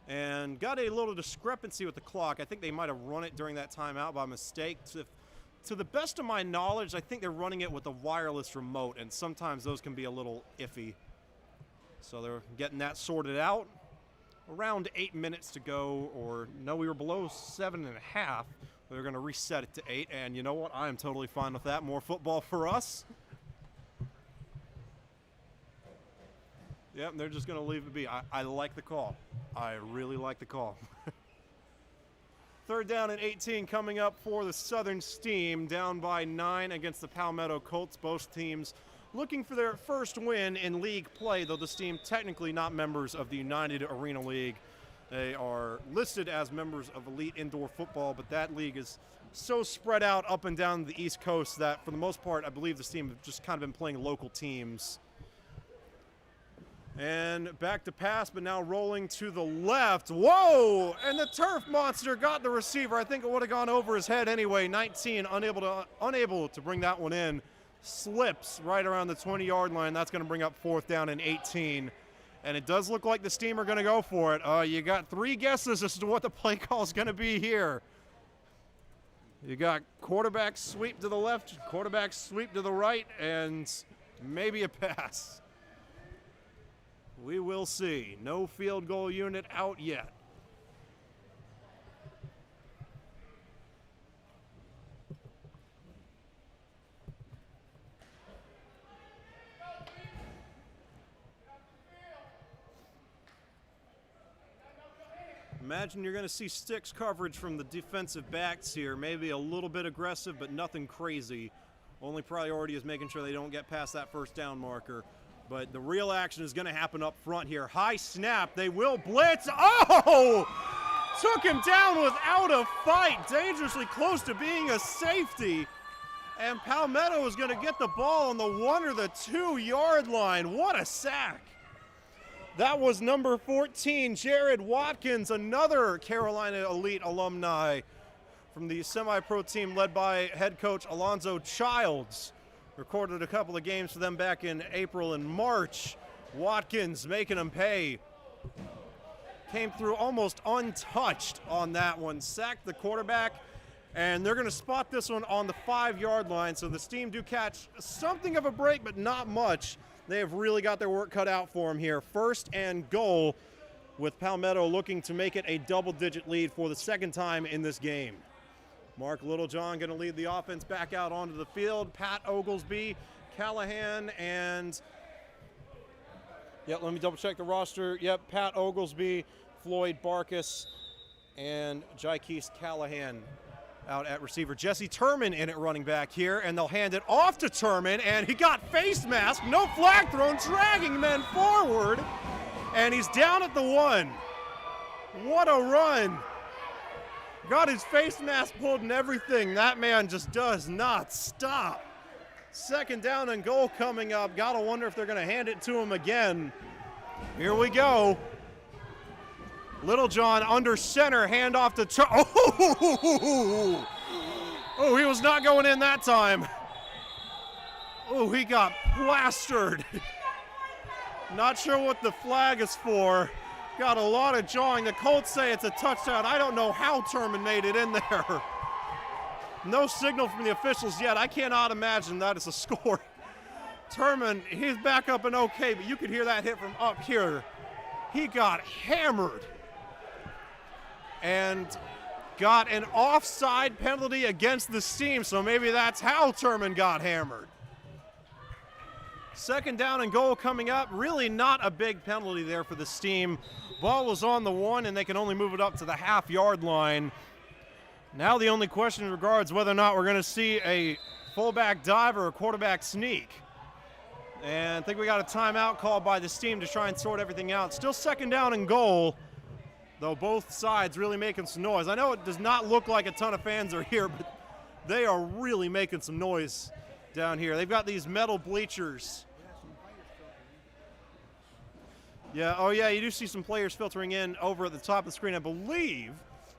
Speaker 1: And got a little discrepancy with the clock. I think they might have run it during that timeout by mistake. To the best of my knowledge, I think they're running it with a wireless remote, and sometimes those can be a little iffy. So they're getting that sorted out. Around 8 minutes to go, or no, we were below 7.5. They're going to reset it to 8, and you know what? I am totally fine with that. More football for us. Yep, they're just going to leave it be. I like the call. I really like the call. Third down and 18 coming up for the Southern Steam, down by 9 against the Palmetto Colts. Both teams looking for their first win in league play, though the Steam technically not members of the United Arena League. They are listed as members of Elite Indoor Football, but that league is so spread out up and down the East Coast that for the most part, I believe the Steam have just kind of been playing local teams. And back to pass, but now rolling to the left. Whoa! And the turf monster got the receiver. I think it would have gone over his head anyway. 19, unable to bring that one in. Slips right around the 20-yard line. That's going to bring up 4th down and 18. And it does look like the Steam are going to go for it. You got 3 guesses as to what the play call is going to be here. You got quarterback sweep to the left, quarterback sweep to the right, and maybe a pass. We will see. No field goal unit out yet. Imagine you're going to see sticks coverage from the defensive backs here. Maybe a little bit aggressive, but nothing crazy. Only priority is making sure they don't get past that first down marker. But the real action is going to happen up front here. High snap. They will blitz. Oh! Took him down without a fight. Dangerously close to being a safety. And Palmetto is going to get the ball on the 1 or the 2-yard line. What a sack. That was number 14, Jared Watkins, another Carolina Elite alumni from the semi-pro team led by head coach Alonzo Childs. Recorded a couple of games for them back in April and March. Watkins making them pay. Came through almost untouched on that one. Sacked the quarterback, and they're going to spot this one on the 5-yard line. So the Steam do catch something of a break, but not much. They have really got their work cut out for them here. 1st and goal, with Palmetto looking to make it a double-digit lead for the 2nd time in this game. Mark Littlejohn going to lead the offense back out onto the field. Pat Oglesby, Callahan, and let me double check the roster. Yep, Pat Oglesby, Floyd Barkus, and Jaikees Callahan out at receiver. Jesse Turman in at running back here, and they'll hand it off to Turman, and he got face mask, no flag thrown, dragging men forward, and he's down at the 1. What a run. Got his face mask pulled and everything. That man just does not stop. 2nd down and goal coming up. Gotta wonder if they're gonna hand it to him again. Here we go. Littlejohn under center, handoff to Oh, he was not going in that time. Oh, he got plastered. Not sure what the flag is for. Got a lot of jawing. The Colts say it's a touchdown. I don't know how Turman made it in there. No signal from the officials yet. I cannot imagine that is a score. Turman, he's back up and okay, but you could hear that hit from up here. He got hammered and got an offside penalty against the Steam, so maybe that's how Turman got hammered. Second down and goal coming up. Really not a big penalty there for the Steam. Ball was on the 1, and they can only move it up to the half-yard line. Now the only question regards whether or not we're going to see a fullback dive or a quarterback sneak. And I think we got a timeout called by the Steam to try and sort everything out. Still second down and goal, though both sides really making some noise. I know it does not look like a ton of fans are here, but they are really making some noise down here. They've got these metal bleachers. Yeah, oh yeah, you do see some players filtering in over at the top of the screen. I believe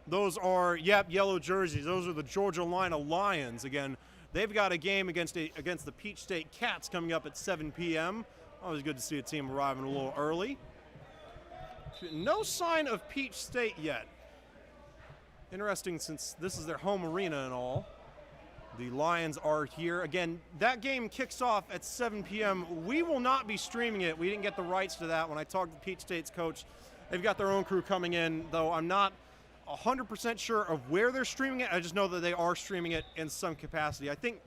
Speaker 1: those are, yellow jerseys. Those are the Georgia Lions. Again, they've got a game against the Peach State Cats coming up at 7 p.m. Always good to see a team arriving a little early. No sign of Peach State yet. Interesting, since this is their home arena and all. The Lions are here. Again, that game kicks off at 7 p.m. We will not be streaming it. We didn't get the rights to that. When I talked to Peach State's coach, they've got their own crew coming in, though I'm not 100% sure of where they're streaming it. I just know that they are streaming it in some capacity. I think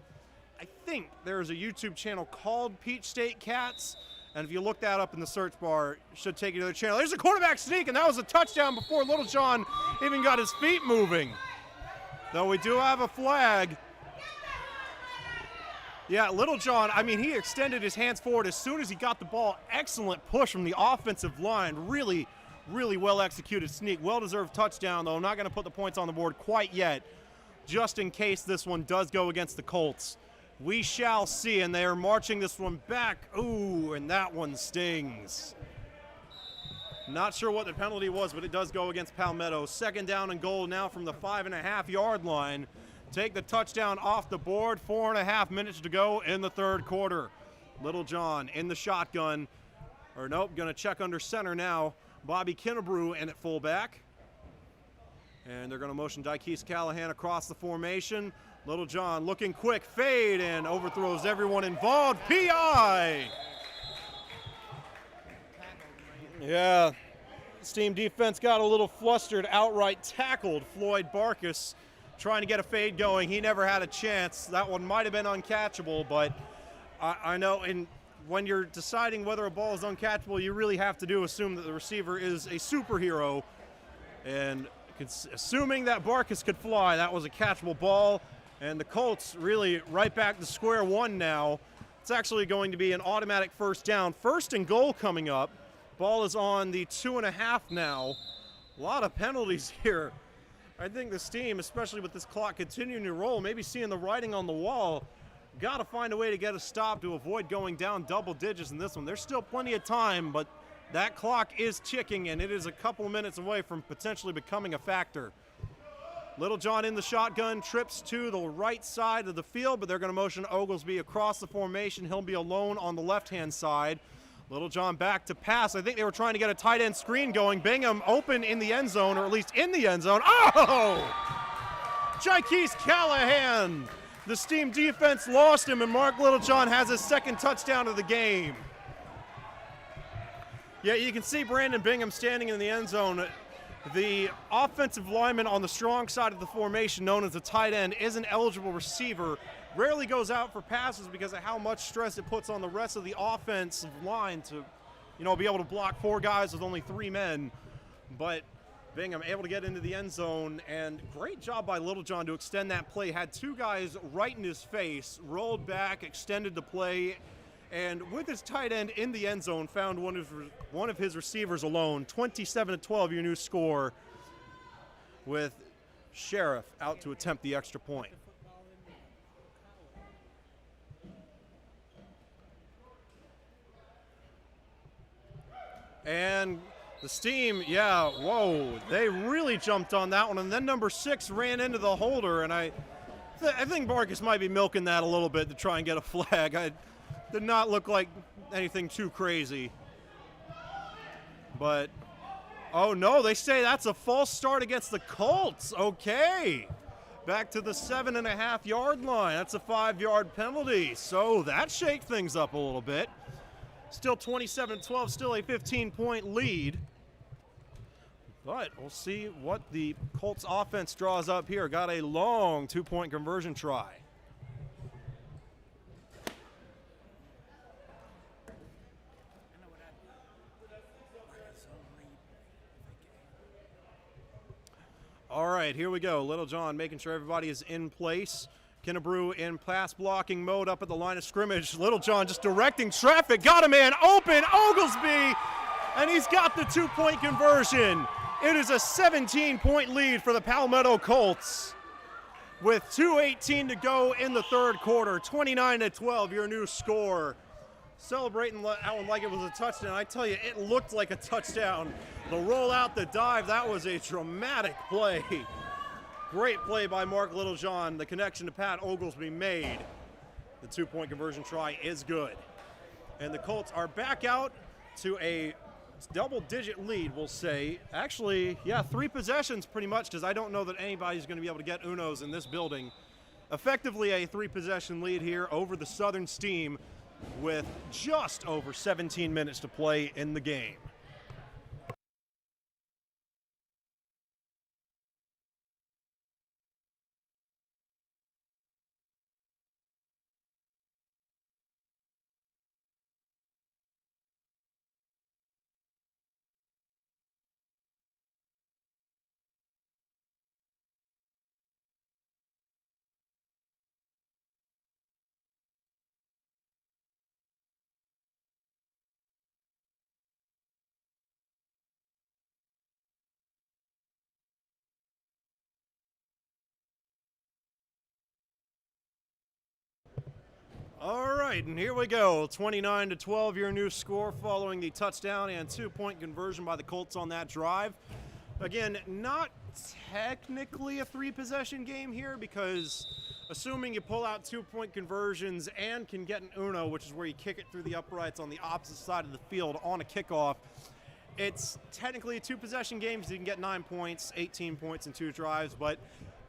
Speaker 1: there is a YouTube channel called Peach State Cats, and if you look that up in the search bar, it should take you to their channel. There's a quarterback sneak, and that was a touchdown before Little John even got his feet moving. Though we do have a flag. Yeah, Little John, I mean, he extended his hands forward as soon as he got the ball. Excellent push from the offensive line. Really, really well executed sneak. Well-deserved touchdown, though. I'm not going to put the points on the board quite yet, just in case this one does go against the Colts. We shall see, and they are marching this one back. Ooh, and that one stings. Not sure what the penalty was, but it does go against Palmetto. Second down and goal now from the 5.5-yard line. Take the touchdown off the board. 4.5 minutes to go in the third quarter. Little John in the shotgun. Or nope, going to check under center now. Bobby Kinnebrew in at fullback. And they're going to motion Dykes Callahan across the formation. Little John looking quick, fade, and overthrows everyone involved. PI! Yeah, Steam defense got a little flustered, outright tackled Floyd Barkus, trying to get a fade going. He never had a chance. That one might have been uncatchable, but I know when you're deciding whether a ball is uncatchable, you really have to assume that the receiver is a superhero. And assuming that Barkus could fly, that was a catchable ball. And the Colts really right back to square one now. It's actually going to be an automatic first down. First and goal coming up. Ball is on the 2.5 now. A lot of penalties here. I think this team, especially with this clock continuing to roll, maybe seeing the writing on the wall, got to find a way to get a stop to avoid going down double digits in this one. There's still plenty of time, but that clock is ticking, and it is a couple of minutes away from potentially becoming a factor. Little John in the shotgun, trips to the right side of the field, but they're going to motion Oglesby across the formation. He'll be alone on the left-hand side. Little John back to pass. I think they were trying to get a tight end screen going. Bingham open in the end zone, or at least in the end zone. Oh! Dykes Callahan. The Steam defense lost him, and Mark Littlejohn has his second touchdown of the game. Yeah, you can see Brandon Bingham standing in the end zone. The offensive lineman on the strong side of the formation, known as the tight end, is an eligible receiver. Rarely goes out for passes because of how much stress it puts on the rest of the offensive line to, be able to block 4 guys with only 3 men. But Bingham able to get into the end zone, and great job by Littlejohn to extend that play. Had 2 guys right in his face, rolled back, extended the play, and with his tight end in the end zone, found one of his receivers alone. 27-12, your new score, with Sheriff out to attempt the extra point. And the Steam, they really jumped on that one. And then number 6 ran into the holder, and I think Barkus might be milking that a little bit to try and get a flag. It did not look like anything too crazy. But, oh no, they say that's a false start against the Colts. Okay. Back to the 7.5-yard line. That's a 5-yard penalty. So that shakes things up a little bit. Still 27-12, still a 15-point lead. But we'll see what the Colts offense draws up here. Got a long 2-point conversion try. All right, here we go. Little John making sure everybody is in place. Kennebrew in pass blocking mode up at the line of scrimmage. Little John just directing traffic. Got a man open, Oglesby, and he's got the 2-point conversion. It is a 17-point lead for the Palmetto Colts with 2:18 to go in the third quarter. 29-12, your new score. Celebrating that one like it was a touchdown. I tell you, it looked like a touchdown. The rollout, the dive, that was a dramatic play. Great play by Mark Littlejohn. The connection to Pat Oglesby made. The 2-point conversion try is good. And the Colts are back out to a double-digit lead, we'll say. Actually, yeah, 3 possessions pretty much, because I don't know that anybody's going to be able to get Unos in this building. Effectively a 3-possession lead here over the Southern Steam with just over 17 minutes to play in the game. All right, and here we go. 29-12, your new score following the touchdown and 2-point conversion by the Colts on that drive. Again, not technically a 3-possession game here because assuming you pull out 2-point conversions and can get an Uno, which is where you kick it through the uprights on the opposite side of the field on a kickoff, it's technically a 2-possession game because you can get 9 points, 18 points in 2 drives, but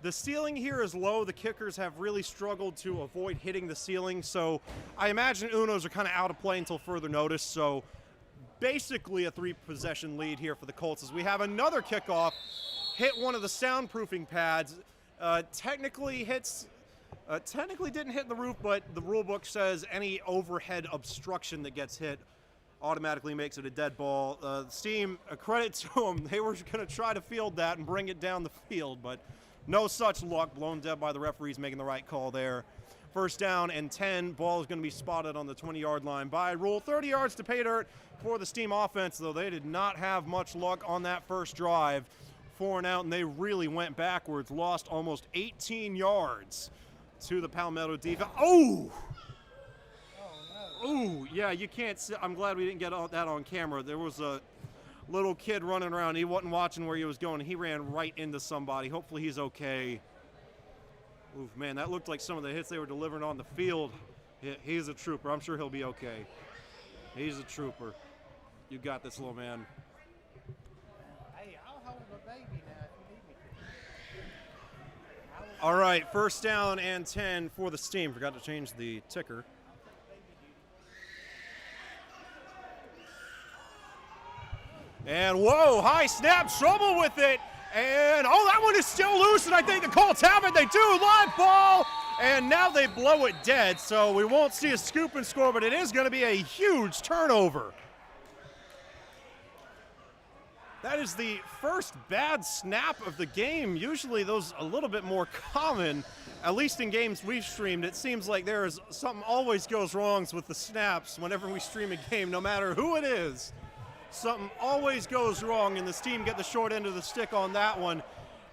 Speaker 1: the ceiling here is low. The kickers have really struggled to avoid hitting the ceiling, so I imagine Unos are kind of out of play until further notice. So basically a 3-possession lead here for the Colts as we have another kickoff hit one of the soundproofing pads. Technically didn't hit the roof, but the rule book says any overhead obstruction that gets hit automatically makes it a dead ball. Steam, a credit to them. They were going to try to field that and bring it down the field, but no such luck. Blown dead by the referees making the right call there. First down and 10. Ball is going to be spotted on the 20-yard line by Rule. 30 yards to pay dirt for the Steam offense, though they did not have much luck on that first drive. 4 and out, and they really went backwards. Lost almost 18 yards to the Palmetto defense. Oh! Oh, yeah, you can't see. I'm glad we didn't get that on camera. There was a little kid running around. He wasn't watching where he was going. He ran right into somebody. Hopefully he's okay. Oof, man, that looked like some of the hits they were delivering on the field. He's a trooper. I'm sure he'll be okay. He's a trooper. You got this, little man.
Speaker 4: Hey, I'll hold the baby now if you need me to.
Speaker 1: All right, first down and 10 for the Steam. Forgot to change the ticker. And whoa, high snap, trouble with it. And oh, that one is still loose, and I think the Colts have it. They do, live ball. And now they blow it dead, so we won't see a scoop and score, but it is going to be a huge turnover. That is the first bad snap of the game. Usually those a little bit more common, at least in games we've streamed. It seems like there is something always goes wrong with the snaps whenever we stream a game, no matter who it is. Something always goes wrong, and the Steam get the short end of the stick on that one.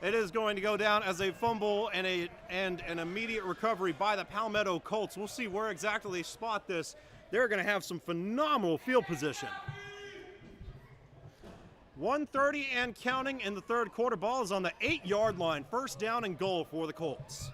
Speaker 1: It is going to go down as a fumble and an immediate recovery by the Palmetto Colts. We'll see where exactly they spot this. They're going to have some phenomenal field position. 1:30 and counting in the third quarter. Ball is on the 8-yard line. First down and goal for the Colts.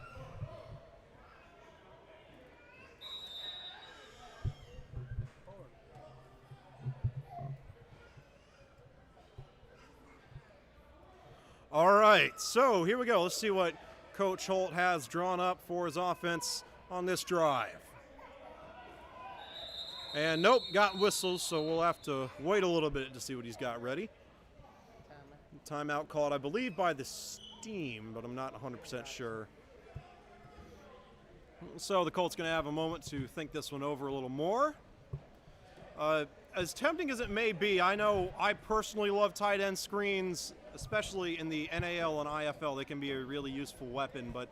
Speaker 1: right, so here we go. Let's see what Coach Holt has drawn up for his offense on this drive. And nope, got whistles, so we'll have to wait a little bit to see what he's got ready. Timeout called, I believe, by the Steam, but I'm not 100% sure. So the Colts going to have a moment to think this one over a little more. As tempting as it may be, I know I personally love tight end screens, especially in the NAL and IFL. They can be a really useful weapon, but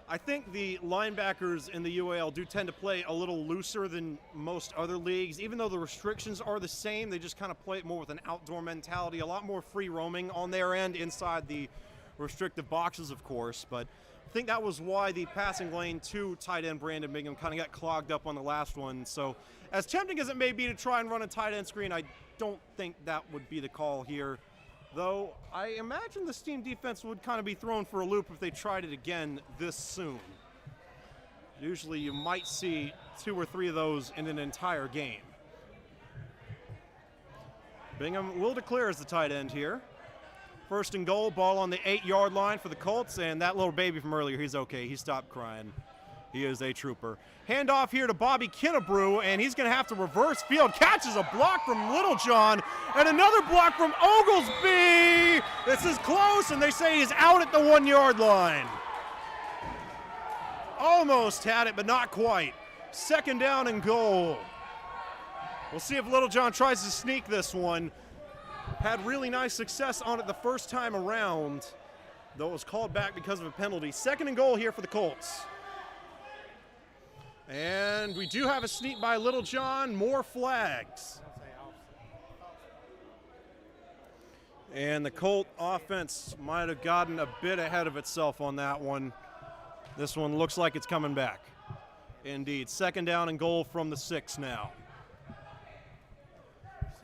Speaker 1: I think the linebackers in the UAL do tend to play a little looser than most other leagues. Even though the restrictions are the same, they just kind of play it more with an outdoor mentality, a lot more free roaming on their end inside the restrictive boxes, of course. But I think that was why the passing lane to tight end Brandon Bingham kind of got clogged up on the last one. So as tempting as it may be to try and run a tight end screen, I don't think that would be the call here. Though I imagine the Steam defense would kind of be thrown for a loop if they tried it again this soon. Usually you might see 2 or 3 of those in an entire game. Bingham will declare as the tight end here. First and goal, ball on the 8-yard line for the Colts, and that little baby from earlier, he's okay. He stopped crying. He is a trooper. Handoff here to Bobby Kinnebrew, and he's going to have to reverse field. Catches a block from Littlejohn, and another block from Oglesby. This is close, and they say he's out at the 1-yard line. Almost had it, but not quite. Second down and goal. We'll see if Littlejohn tries to sneak this one. Had really nice success on it the first time around, though it was called back because of a penalty. Second and goal here for the Colts. And we do have a sneak by Littlejohn, more flags. And the Colt offense might have gotten a bit ahead of itself on that one. This one looks like it's coming back. Indeed, second down and goal from the 6 now.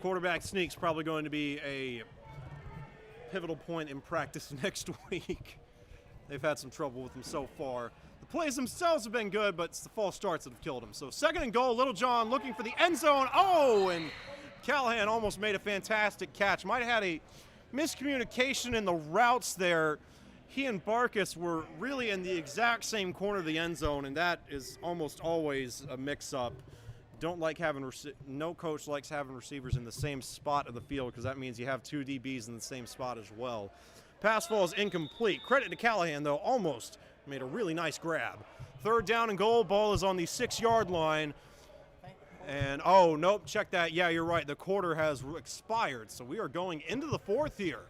Speaker 1: Quarterback sneak's probably going to be a pivotal point in practice next week. They've had some trouble with him so far. The plays themselves have been good, but it's the false starts that have killed him. So second and goal, Littlejohn looking for the end zone. Oh, and Callahan almost made a fantastic catch. Might have had a miscommunication in the routes there. He and Barkas were really in the exact same corner of the end zone, and that is almost always a mix-up. Don't like having no coach likes having receivers in the same spot of the field because that means you have 2 DBs in the same spot as well. Pass fall is incomplete. Credit to Callahan, though, almost made a really nice grab. Third down and goal. Ball is on the 6-yard line. And, oh, nope, check that. Yeah, you're right. The quarter has expired, so we are going into the 4th here.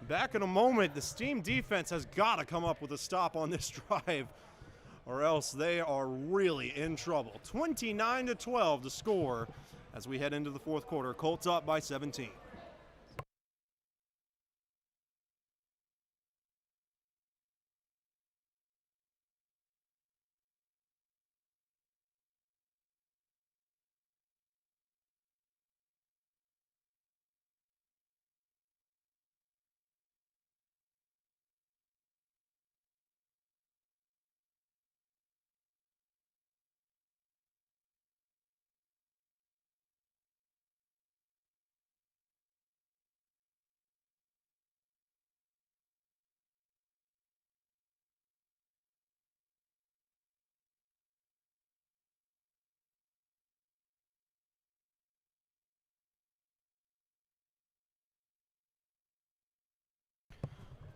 Speaker 1: Back in a moment, the Steam defense has got to come up with a stop on this drive, or else they are really in trouble. 29-12 to score as we head into the 4th quarter. Colts up by 17.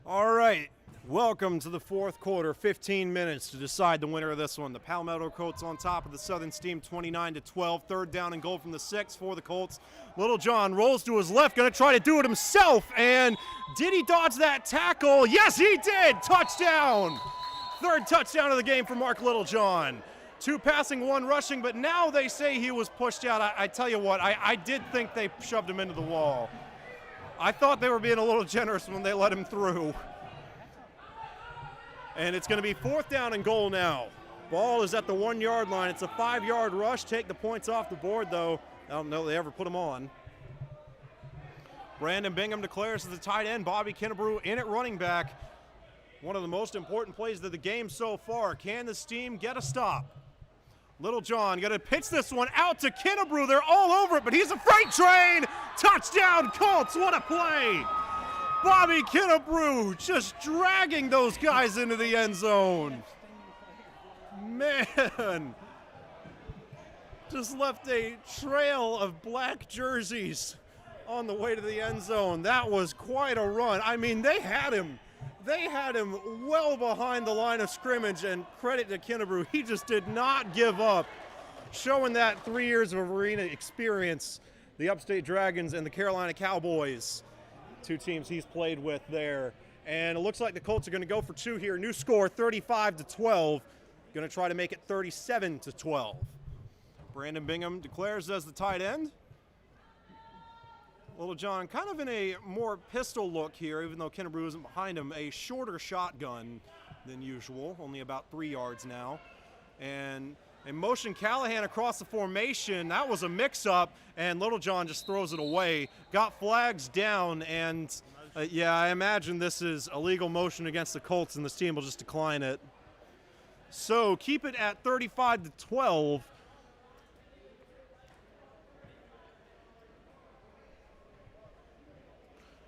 Speaker 1: All right, welcome to the 4th quarter. 15 minutes to decide the winner of this one. The Palmetto Colts on top of the Southern Steam, 29-12. Third down and goal from the 6 for the Colts. Littlejohn rolls to his left, going to try to do it himself. And did he dodge that tackle? Yes, he did. Touchdown. Third touchdown of the game for Mark Littlejohn. 2 passing, 1 rushing, but now they say he was pushed out. I tell you what, I did think they shoved him into the wall. I thought they were being a little generous when they let him through. And it's going to be 4th down and goal now. Ball is at the 1-yard line. It's a 5-yard rush. Take the points off the board, though. I don't know if they ever put them on. Brandon Bingham declares as the tight end. Bobby Kinnebrew in at running back. One of the most important plays of the game so far. Can the Steam get a stop? Littlejohn going to pitch this one out to Kinnebrew. They're all over it, but he's a freight train. Touchdown, Colts. What a play. Bobby Kennebrew just dragging those guys into the end zone. Man, just left a trail of black jerseys on the way to the end zone. That was quite a run. I mean, they had him well behind the line of scrimmage, and credit to Kennebrew, he just did not give up, showing that 3 years of arena experience. The Upstate Dragons and the Carolina Cowboys, two teams he's played with there. And it looks like the Colts are going to go for two here. New score, 35-12. Going to try to make it 37-12. Brandon Bingham declares as the tight end. Little John kind of in a more pistol look here, even though Kennebrew isn't behind him. A shorter shotgun than usual, only about 3 yards now. And a motion Callahan across the formation. That was a mix-up, and Little John just throws it away. Got flags down, and yeah, I imagine this is illegal motion against the Colts, and this team will just decline it. So keep it at 35-12.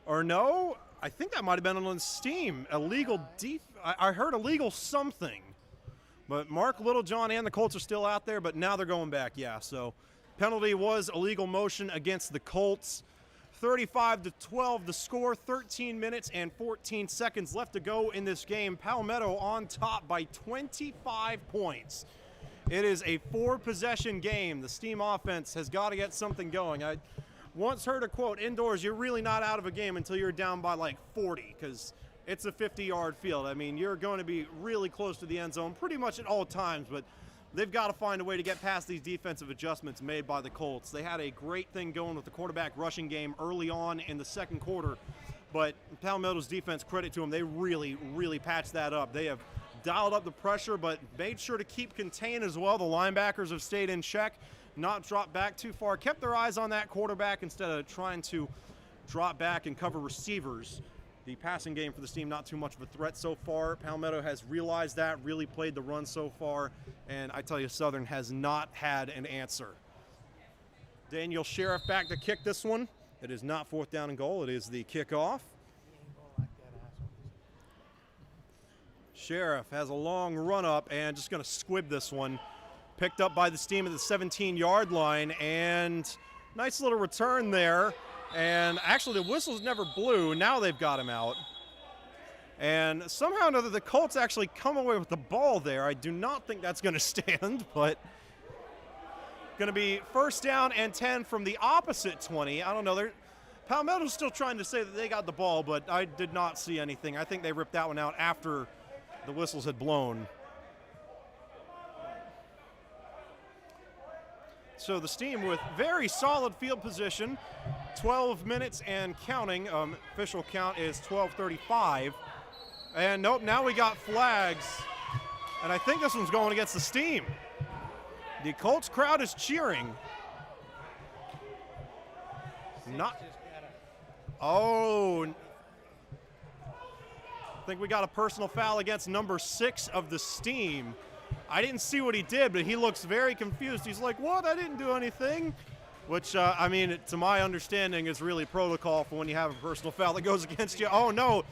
Speaker 1: Or no, I think that might have been on Steam. Illegal I heard illegal something. But Mark Littlejohn and the Colts are still out there, but now they're going back, yeah. So penalty was illegal motion against the Colts. 35-12 the score, 13 minutes and 14 seconds left to go in this game. Palmetto on top by 25 points. It is a 4-possession game. The Steam offense has got to get something going. I once heard a quote, indoors, you're really not out of a game until you're down by like 40, because it's a 50-yard field. I mean, you're going to be really close to the end zone pretty much at all times, but they've got to find a way to get past these defensive adjustments made by the Colts. They had a great thing going with the quarterback rushing game early on in the second quarter, but Palmetto's defense, credit to them, they really, really patched that up. They have dialed up the pressure, but made sure to keep contained as well. The linebackers have stayed in check, not dropped back too far, kept their eyes on that quarterback instead of trying to drop back and cover receivers. The passing game for this team, not too much of a threat so far. Palmetto has realized that, really played the run so far, and I tell you, Southern has not had an answer. Daniel Sheriff back to kick this one. It is not 4th down and goal. It is the kickoff. Sheriff has a long run up and just going to squib this one. Picked up by this team at the 17-yard line, and nice little return there. And actually, the whistles never blew. Now they've got him out. And somehow or another, the Colts actually come away with the ball there. I do not think that's going to stand, but going to be 1st down and 10 from the opposite 20. I don't know. Palmetto's still trying to say that they got the ball, but I did not see anything. I think they ripped that one out after the whistles had blown. So the Steam with very solid field position, 12 minutes and counting. Official count is 12:35. And nope, now we got flags. And I think this one's going against the Steam. The Colts crowd is cheering. Not. Oh. I think we got a personal foul against number 6 of the Steam. I didn't see what he did, but he looks very confused. He's like, what? I didn't do anything. Which, I mean, to my understanding, is really protocol for when you have a personal foul that goes against you. Oh, no.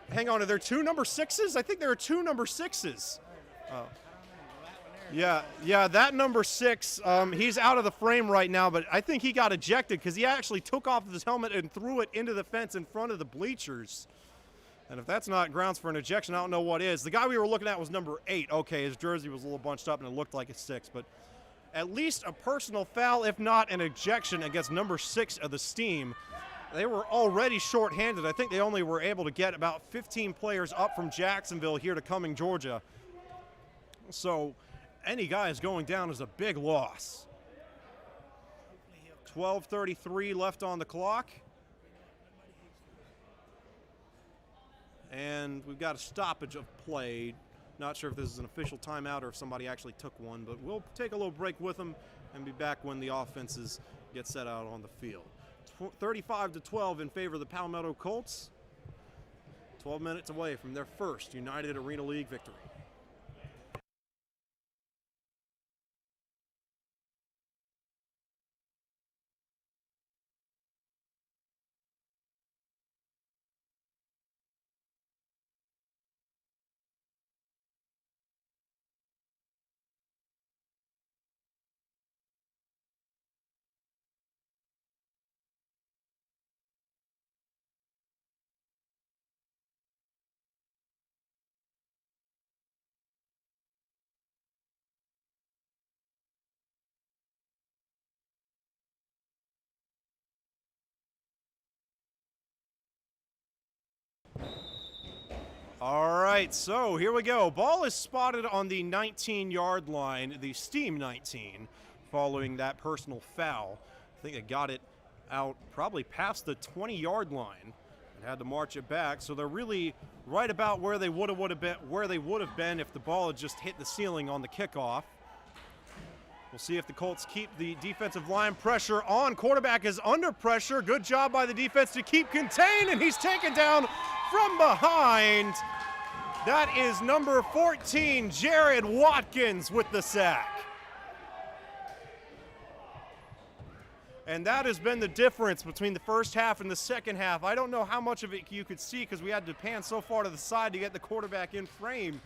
Speaker 1: Hang on. Are there 2 number 6s? I think there are 2 number 6s. Oh. Yeah, that number 6, he's out of the frame right now, but I think he got ejected because he actually took off his helmet and threw it into the fence in front of the bleachers. And if that's not grounds for an ejection, I don't know what is. The guy we were looking at was number 8. Okay, his jersey was a little bunched up and it looked like a 6, but at least a personal foul, if not an ejection, against number 6 of the Steam. They were already shorthanded. I think they only were able to get about 15 players up from Jacksonville here to Cumming, Georgia. So any guy is going down is a big loss. 12:33 left on the clock. And we've got a stoppage of play. Not sure if this is an official timeout or if somebody actually took one, but we'll take a little break with them and be back when the offenses get set out on the field. 35-12 in favor of the Palmetto Colts. 12 minutes away from their first United Arena League victory. All right, so here we go. Ball is spotted on the 19-yard line, the Steam 19, following that personal foul. I think they got it out probably past the 20-yard line and had to march it back. So they're really right about where they would have been if the ball had just hit the ceiling on the kickoff. We'll see if the Colts keep the defensive line pressure on. Quarterback is under pressure. Good job by the defense to keep contained, and he's taken down from behind. That is number 14, Jared Watkins, with the sack. And that has been the difference between the first half and the second half. I don't know how much of it you could see because we had to pan so far to the side to get the quarterback in frame.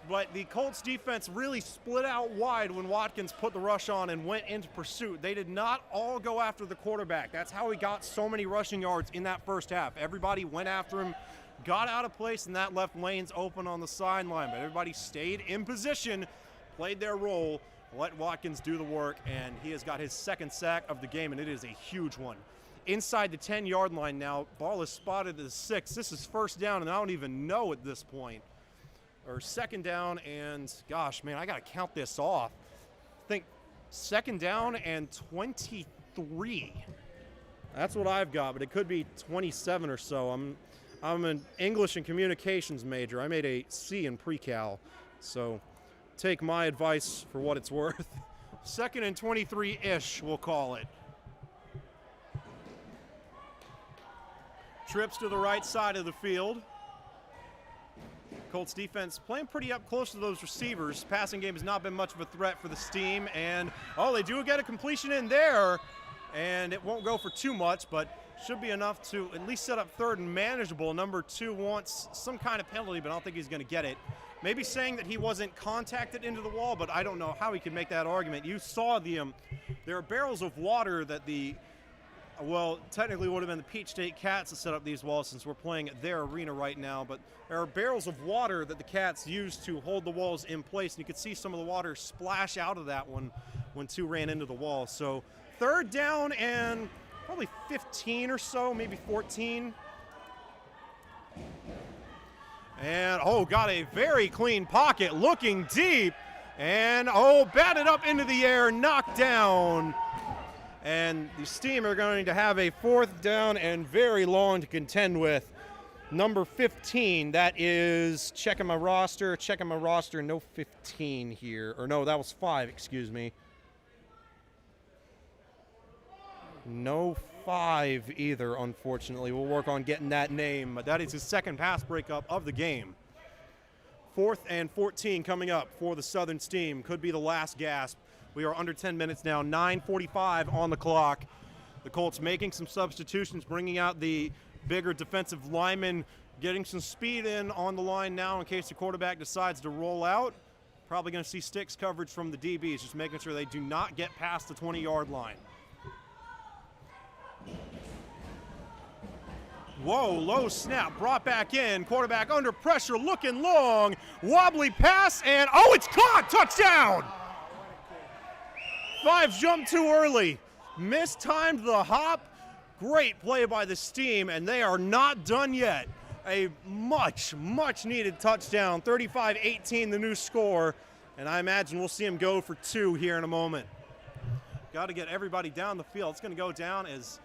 Speaker 1: But the Colts defense really split out wide when Watkins put the rush on and went into pursuit. They did not all go after the quarterback. That's how he got so many rushing yards in that first half. Everybody went after him, got out of place, and that left lanes open on the sideline. But everybody stayed in position, played their role, let Watkins do the work, and he has got his second sack of the game, and it is a huge one. Inside the 10-yard line now, ball is spotted at the 6. This is first down, and I don't even know at this point. Or second down, and gosh, man, I got to count this off. I think second down and 23. That's what I've got, but it could be 27 or so. I'm an English and communications major. I made a C in pre-cal, so take my advice for what it's worth. Second and 23-ish, we'll call it. Trips to the right side of the field. Colts defense playing pretty up close to those receivers. Passing game has not been much of a threat for the Steam. And, oh, they do get a completion in there. And it won't go for too much, but should be enough to at least set up third and manageable. Number 2 wants some kind of penalty, but I don't think he's going to get it. Maybe saying that he wasn't contacted into the wall, but I don't know how he could make that argument. You saw there are barrels of water that well, technically would have been the Peach State Cats that set up these walls since we're playing at their arena right now, but there are barrels of water that the Cats used to hold the walls in place, and you could see some of the water splash out of that one when 2 ran into the wall. So third down and probably 15 or so, maybe 14. And, got a very clean pocket, looking deep, and, batted up into the air, knocked down. And the Steam are going to have a fourth down and very long to contend with. Number 15, that is, checking my roster, no 15 here. Or no, that was 5, excuse me. No 5 either, unfortunately. We'll work on getting that name. But that is his second pass breakup of the game. 4th and 14 coming up for the Southern Steam. Could be the last gasp. We are under 10 minutes now, 9:45 on the clock. The Colts making some substitutions, bringing out the bigger defensive linemen, getting some speed in on the line now in case the quarterback decides to roll out. Probably going to see sticks coverage from the DBs, just making sure they do not get past the 20-yard line. Whoa, low snap, brought back in. Quarterback under pressure, looking long. Wobbly pass, and it's caught! Touchdown! 5 jumped too early. Mistimed the hop. Great play by the Steam, and they are not done yet. A much, much needed touchdown. 35-18 the new score, and I imagine we'll see him go for 2 here in a moment. Got to get everybody down the field. It's going to go down as,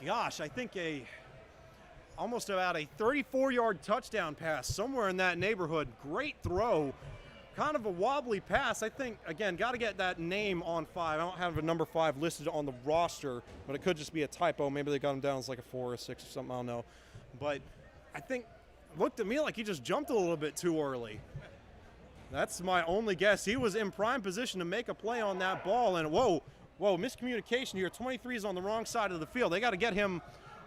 Speaker 1: gosh, I think almost about a 34-yard touchdown pass, somewhere in that neighborhood. Great throw. Kind of a wobbly pass. I think, again, got to get that name on 5. I don't have a number 5 listed on the roster, but it could just be a typo. Maybe they got him down as like a 4 or 6 or something. I don't know. But I think it looked to me like he just jumped a little bit too early. That's my only guess. He was in prime position to make a play on that ball, and whoa, miscommunication here. 23 is on the wrong side of the field. They got to get him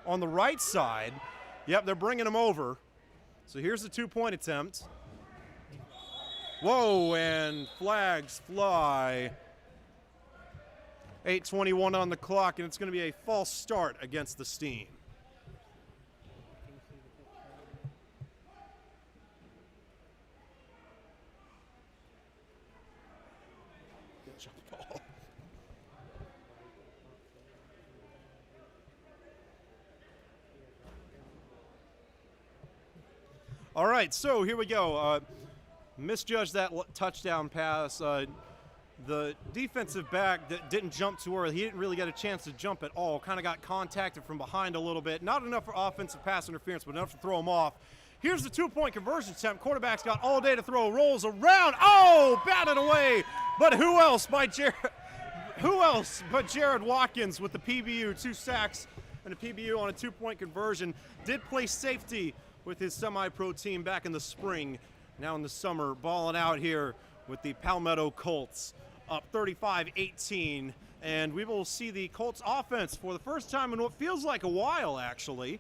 Speaker 1: on the right side. Yep, they're bringing him over. So here's the 2-point attempt. Whoa, and flags fly. 8:21 on the clock, and it's going to be a false start against the Steam. All right, so here we go. Misjudged that touchdown pass. The defensive back that didn't jump too early, he didn't really get a chance to jump at all. Kind of got contacted from behind a little bit. Not enough for offensive pass interference, but enough to throw him off. Here's the two-point conversion attempt. Quarterback's got all day to throw. Rolls around. Oh, batted away. But who else but Jared Watkins with the PBU, 2 sacks and a PBU on a two-point conversion. Did play safety with his semi-pro team back in the spring. Now in the summer, balling out here with the Palmetto Colts, up 35-18. And we will see the Colts offense for the first time in what feels like a while, actually.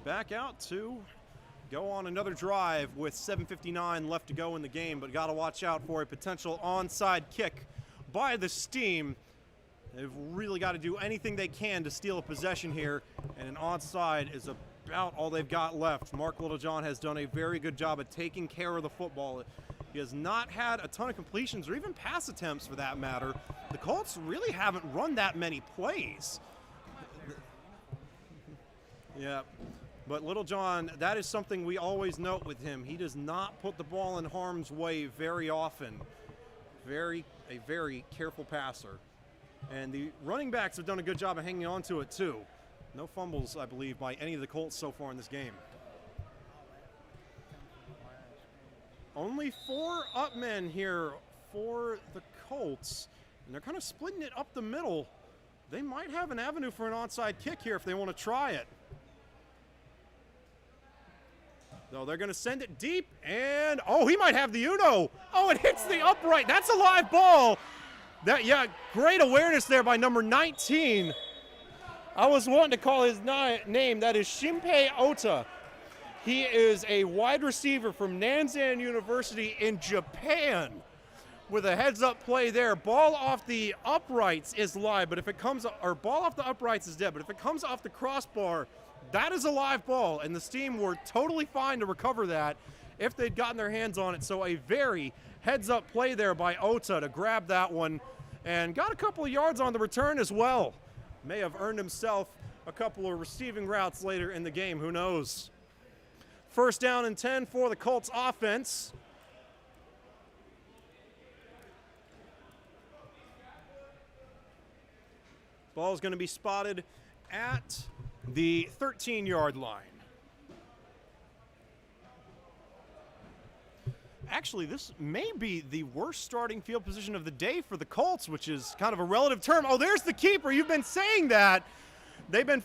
Speaker 1: Back out to go on another drive with 7:59 left to go in the game, but got to watch out for a potential onside kick by the Steam. They've really got to do anything they can to steal a possession here, and an onside is about all they've got left. Mark Littlejohn has done a very good job of taking care of the football. He has not had a ton of completions or even pass attempts for that matter. The Colts really haven't run that many plays. Yeah, but Littlejohn, that is something we always note with him. He does not put the ball in harm's way very often. A very careful passer. And the running backs have done a good job of hanging on to it too. No fumbles, I believe, by any of the Colts so far in this game. Only 4 up men here for the Colts, and they're kind of splitting it up the middle. They might have an avenue for an onside kick here if they want to try it. So they're going to send it deep, and oh, he might have the Uno. Oh, it hits the upright. That's a live ball. Yeah, great awareness there by number 19. I was wanting to call his name. That is Shinpei Ota. He is a wide receiver from Nanzan University in Japan. With a heads-up play there, ball off the uprights is live, but if it comes, or ball off the uprights is dead, but if it comes off the crossbar, that is a live ball, and the Steam were totally fine to recover that if they'd gotten their hands on it. So a very heads-up play there by Ota to grab that one, and got a couple of yards on the return as well. May have earned himself a couple of receiving routes later in the game, who knows. First down and 10 for the Colts offense. Ball's going to be spotted at the 13-yard line. Actually, this may be the worst starting field position of the day for the Colts, which is kind of a relative term. Oh, there's the keeper. You've been saying that. They've been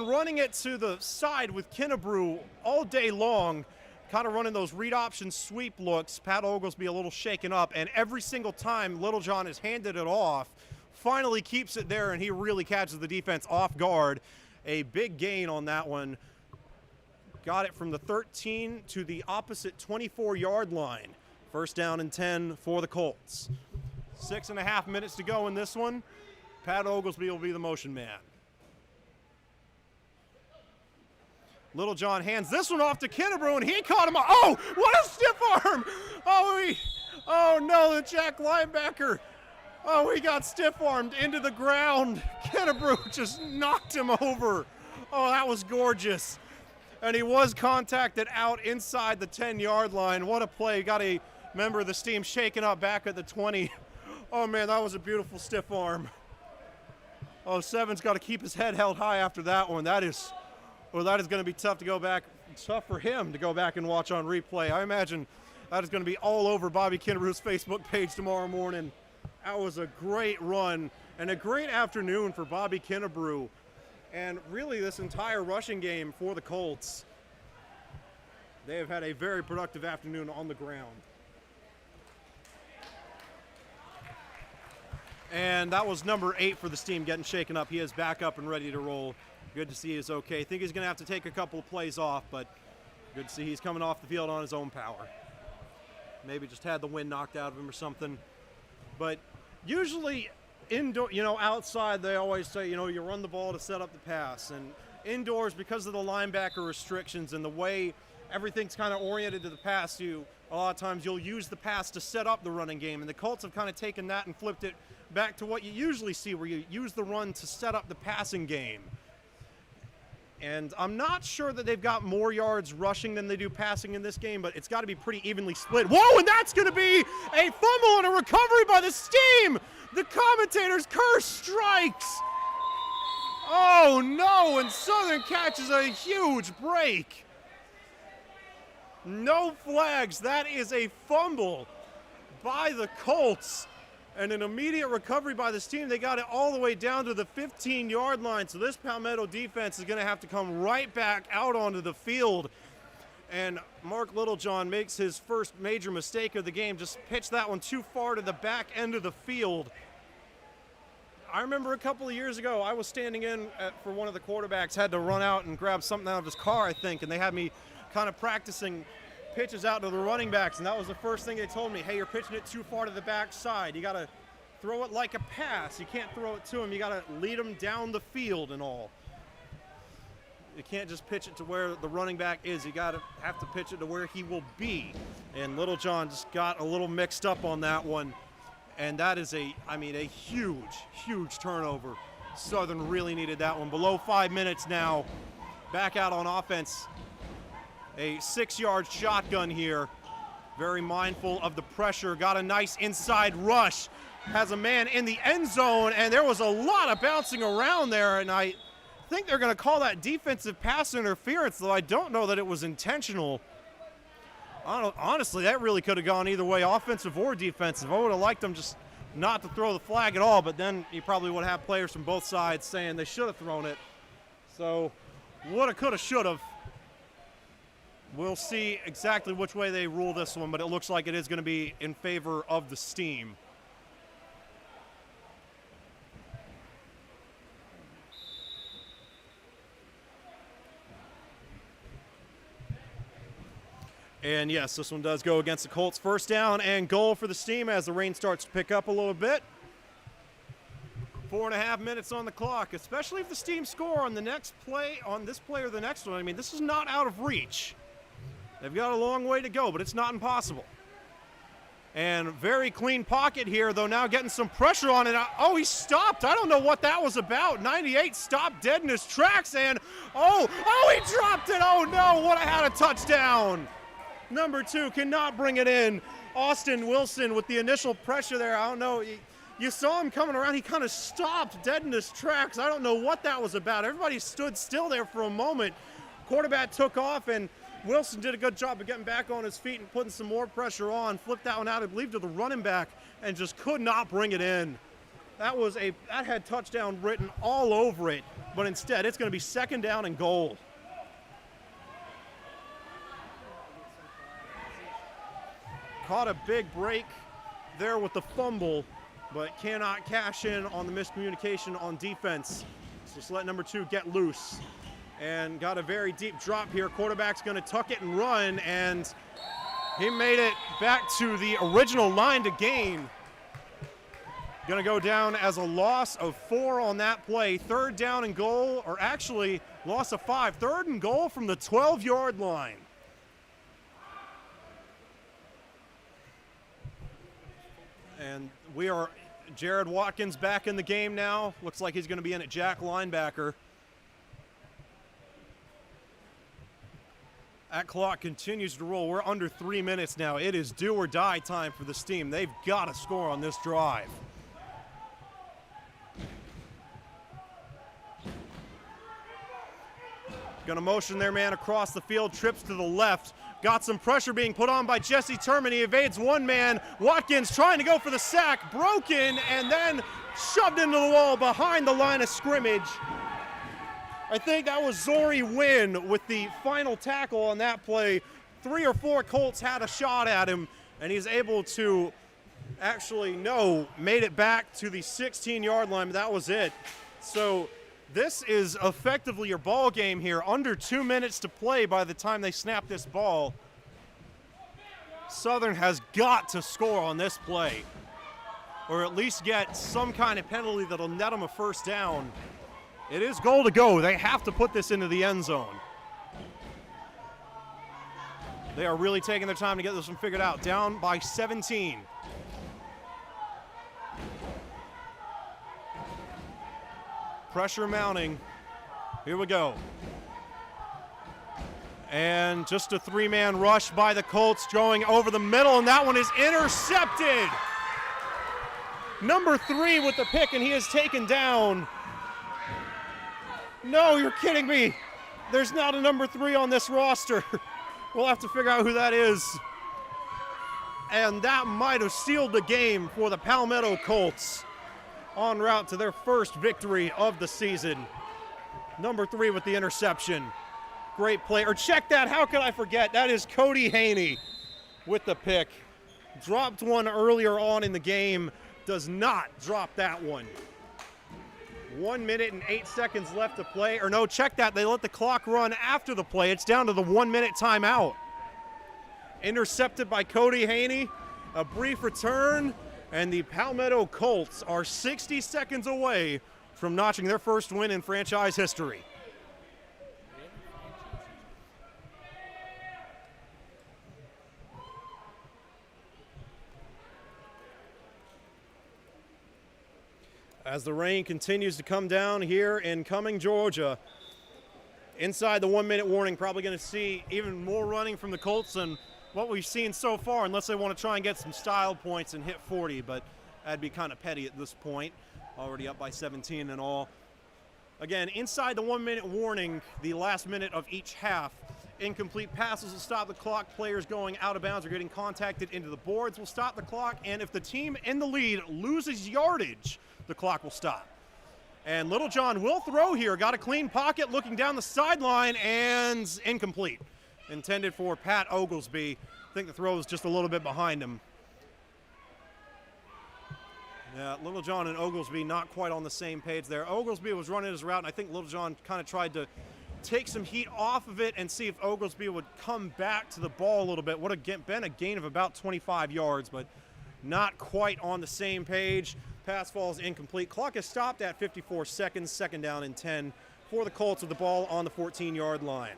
Speaker 1: running it to the side with Kennebrew all day long, kind of running those read option sweep looks. Pat Oglesby a little shaken up, and every single time Littlejohn has handed it off, finally keeps it there, and he really catches the defense off guard. A big gain on that one. Got it from the 13 to the opposite 24-yard line. First down and 10 for the Colts. 6.5 minutes to go in this one. Pat Oglesby will be the motion man. Littlejohn hands this one off to Kennebrew, and he caught him. Oh, what a stiff arm! Oh no, the Jack linebacker. Oh, he got stiff-armed into the ground. Kennebrew just knocked him over. Oh, that was gorgeous. And he was contacted out inside the 10-yard line. What a play. Got a member of the Steam shaken up back at the 20. Oh, man, that was a beautiful stiff arm. Oh, Seven's got to keep his head held high after that one. That is going to be tough to go back. Tough for him to go back and watch on replay. I imagine that is going to be all over Bobby Kennebrew's Facebook page tomorrow morning. That was a great run and a great afternoon for Bobby Kennebrew, and really this entire rushing game for the Colts. They have had a very productive afternoon on the ground. And that was number 8 for the Steam getting shaken up. He is back up and ready to roll. Good to see he's okay. I think he's going to have to take a couple of plays off, but good to see he's coming off the field on his own power. Maybe just had the wind knocked out of him or something. But usually indoor, outside they always say, you run the ball to set up the pass. And indoors, because of the linebacker restrictions and the way everything's kind of oriented to the pass, a lot of times you'll use the pass to set up the running game. And the Colts have kind of taken that and flipped it back to what you usually see, where you use the run to set up the passing game. And I'm not sure that they've got more yards rushing than they do passing in this game, but it's got to be pretty evenly split. Whoa, and that's going to be a fumble and a recovery by the Steam. The commentator's curse strikes. Oh, no, and Southern catches a huge break. No flags. That is a fumble by the Colts. And an immediate recovery by this team. They got it all the way down to the 15-yard line. So this Palmetto defense is going to have to come right back out onto the field. And Mark Littlejohn makes his first major mistake of the game. Just pitched that one too far to the back end of the field. I remember a couple of years ago, I was standing in for one of the quarterbacks, had to run out and grab something out of his car, I think, and they had me kind of practicing pitches out to the running backs, and that was the first thing they told me. Hey, you're pitching it too far to the backside. You got to throw it like a pass. You can't throw it to him. You got to lead him down the field and all. You can't just pitch it to where the running back is. You got to have to pitch it to where he will be. And Littlejohn just got a little mixed up on that one. And that is a huge, huge turnover. Southern really needed that one. Below 5 minutes now. Back out on offense. A 6-yard shotgun here. Very mindful of the pressure. Got a nice inside rush. Has a man in the end zone, and there was a lot of bouncing around there, and I think they're going to call that defensive pass interference, though I don't know that it was intentional. Honestly, that really could have gone either way, offensive or defensive. I would have liked them just not to throw the flag at all, but then you probably would have players from both sides saying they should have thrown it. So, woulda, coulda, shoulda. We'll see exactly which way they rule this one, but it looks like it is going to be in favor of the Steam. And yes, this one does go against the Colts. First down and goal for the Steam as the rain starts to pick up a little bit. 4.5 minutes on the clock, especially if the Steam score on the next play, on this play or the next one. I mean, this is not out of reach. They've got a long way to go, but it's not impossible. And very clean pocket here, though now getting some pressure on it. Oh, he stopped. I don't know what that was about. 98 stopped dead in his tracks, and oh, he dropped it. Oh, no, what had a touchdown. Number 2 cannot bring it in. Austin Wilson with the initial pressure there. I don't know. You saw him coming around. He kind of stopped dead in his tracks. I don't know what that was about. Everybody stood still there for a moment. Quarterback took off, and Wilson did a good job of getting back on his feet and putting some more pressure on. Flipped that one out, I believe, to the running back and just could not bring it in. That had touchdown written all over it, but instead it's going to be second down and goal. Caught a big break there with the fumble, but cannot cash in on the miscommunication on defense. So just let number 2 get loose. And got a very deep drop here. Quarterback's going to tuck it and run, and he made it back to the original line to gain. Going to go down as a loss of 4 on that play. Third down and goal, or actually loss of 5. Third and goal from the 12-yard line. And we are Jared Watkins back in the game now. Looks like he's going to be in at Jack linebacker. That clock continues to roll. We're under 3 minutes now. It is do or die time for this team. They've got to score on this drive. Going to motion their man across the field, trips to the left. Got some pressure being put on by Jesse Turman. He evades one man. Watkins trying to go for the sack. Broken and then shoved into the wall behind the line of scrimmage. I think that was Zori Wynn with the final tackle on that play. 3 or 4 Colts had a shot at him, and he's able to made it back to the 16-yard line, but that was it. So this is effectively your ball game here. Under 2 minutes to play by the time they snap this ball. Southern has got to score on this play, or at least get some kind of penalty that'll net them a first down. It is goal to go. They have to put this into the end zone. They are really taking their time to get this one figured out. Down by 17. Pressure mounting. Here we go. And just a three-man rush by the Colts going over the middle, and that one is intercepted. Number 3 with the pick, and he is taken down. No, you're kidding me. There's not a number 3 on this roster. We'll have to figure out who that is. And that might have sealed the game for the Palmetto Colts en route to their first victory of the season. Number 3 with the interception. Great play. Or check that. How could I forget? That is Cody Haney with the pick. Dropped one earlier on in the game. Does not drop that one. 1 minute and 8 seconds left to play. Or no, check that. They let the clock run after the play. It's down to the 1 minute timeout. Intercepted by Cody Haney. A brief return. And the Palmetto Colts are 60 seconds away from notching their first win in franchise history. As the rain continues to come down here in Cumming, Georgia, inside the 1 minute warning, probably going to see even more running from the Colts than what we've seen so far, unless they want to try and get some style points and hit 40, but that'd be kind of petty at this point. Already up by 17 and all. Again, inside the 1 minute warning, the last minute of each half, incomplete passes will stop the clock. Players going out of bounds or getting contacted into the boards will stop the clock, and if the team in the lead loses yardage, the clock will stop. And Littlejohn will throw here. Got a clean pocket looking down the sideline, and incomplete. Intended for Pat Oglesby. I think the throw is just a little bit behind him. Yeah, Littlejohn and Oglesby not quite on the same page there. Oglesby was running his route, and I think Littlejohn kind of tried to take some heat off of it and see if Oglesby would come back to the ball a little bit. Would have been a gain of about 25 yards, but not quite on the same page. Pass falls incomplete. Clock is stopped at 54 seconds. Second down and 10 for the Colts with the ball on the 14-yard line.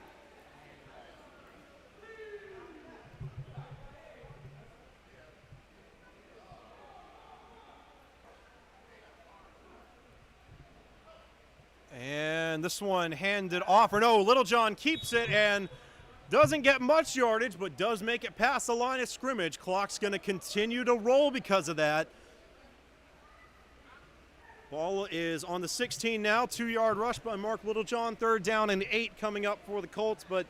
Speaker 1: And this one handed off, or no, Littlejohn keeps it and doesn't get much yardage, but does make it past the line of scrimmage. Clock's going to continue to roll because of that. Ball is on the 16 now. 2-yard rush by Mark Littlejohn. Third down and 8 coming up for the Colts. But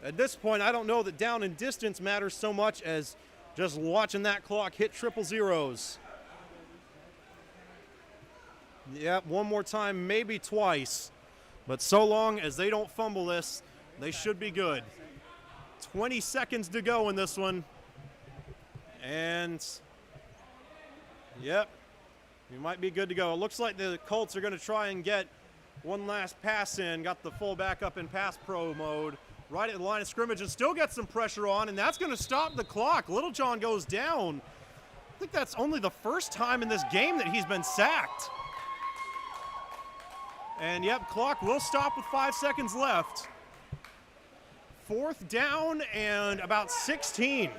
Speaker 1: at this point, I don't know that down and distance matters so much as just watching that clock hit triple zeros. Yep, one more time, maybe twice. But so long as they don't fumble this, they should be good. 20 seconds to go in this one. And, yep, we might be good to go. It looks like the Colts are going to try and get one last pass in. Got the fullback up in pass pro mode. Right at the line of scrimmage and still get some pressure on, and that's going to stop the clock. Littlejohn goes down. I think that's only the first time in this game that he's been sacked. And, yep, clock will stop with 5 seconds left. Fourth down and about 16.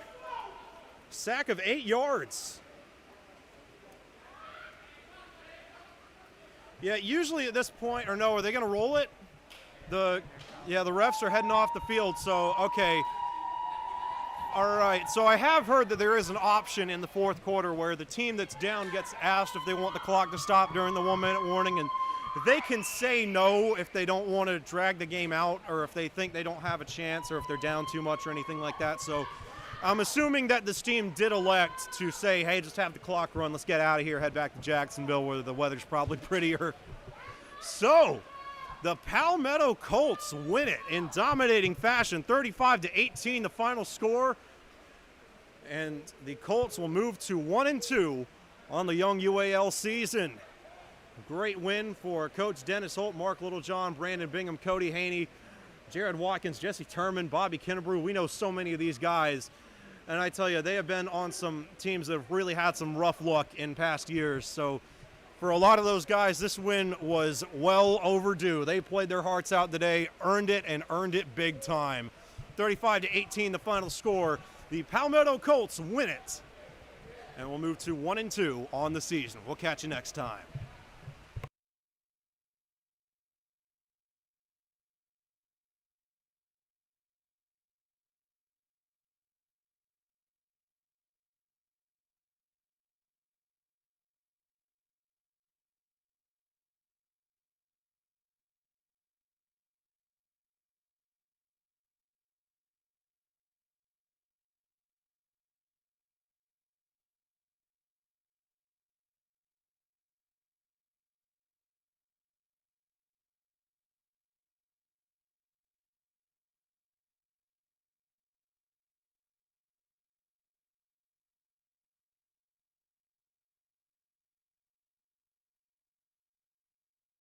Speaker 1: Sack of 8 yards. Yeah, usually at this point, or no, are they going to roll it? The refs are heading off the field, so, okay. All right, so I have heard that there is an option in the fourth quarter where the team that's down gets asked if they want the clock to stop during the 1 minute warning, and they can say no if they don't want to drag the game out or if they think they don't have a chance or if they're down too much or anything like that. So I'm assuming that this team did elect to say, hey, just have the clock run. Let's get out of here, head back to Jacksonville where the weather's probably prettier. So the Palmetto Colts win it in dominating fashion, 35-18 the final score. And the Colts will move to 1-2 on the young UAL season. Great win for Coach Dennis Holt, Mark Littlejohn, Brandon Bingham, Cody Haney, Jared Watkins, Jesse Turman, Bobby Kennebrew. We know so many of these guys. And I tell you, they have been on some teams that have really had some rough luck in past years. So for a lot of those guys, this win was well overdue. They played their hearts out today, earned it, and earned it big time. 35-18 the final score. The Palmetto Colts win it. And we'll move to 1-2 on the season. We'll catch you next time.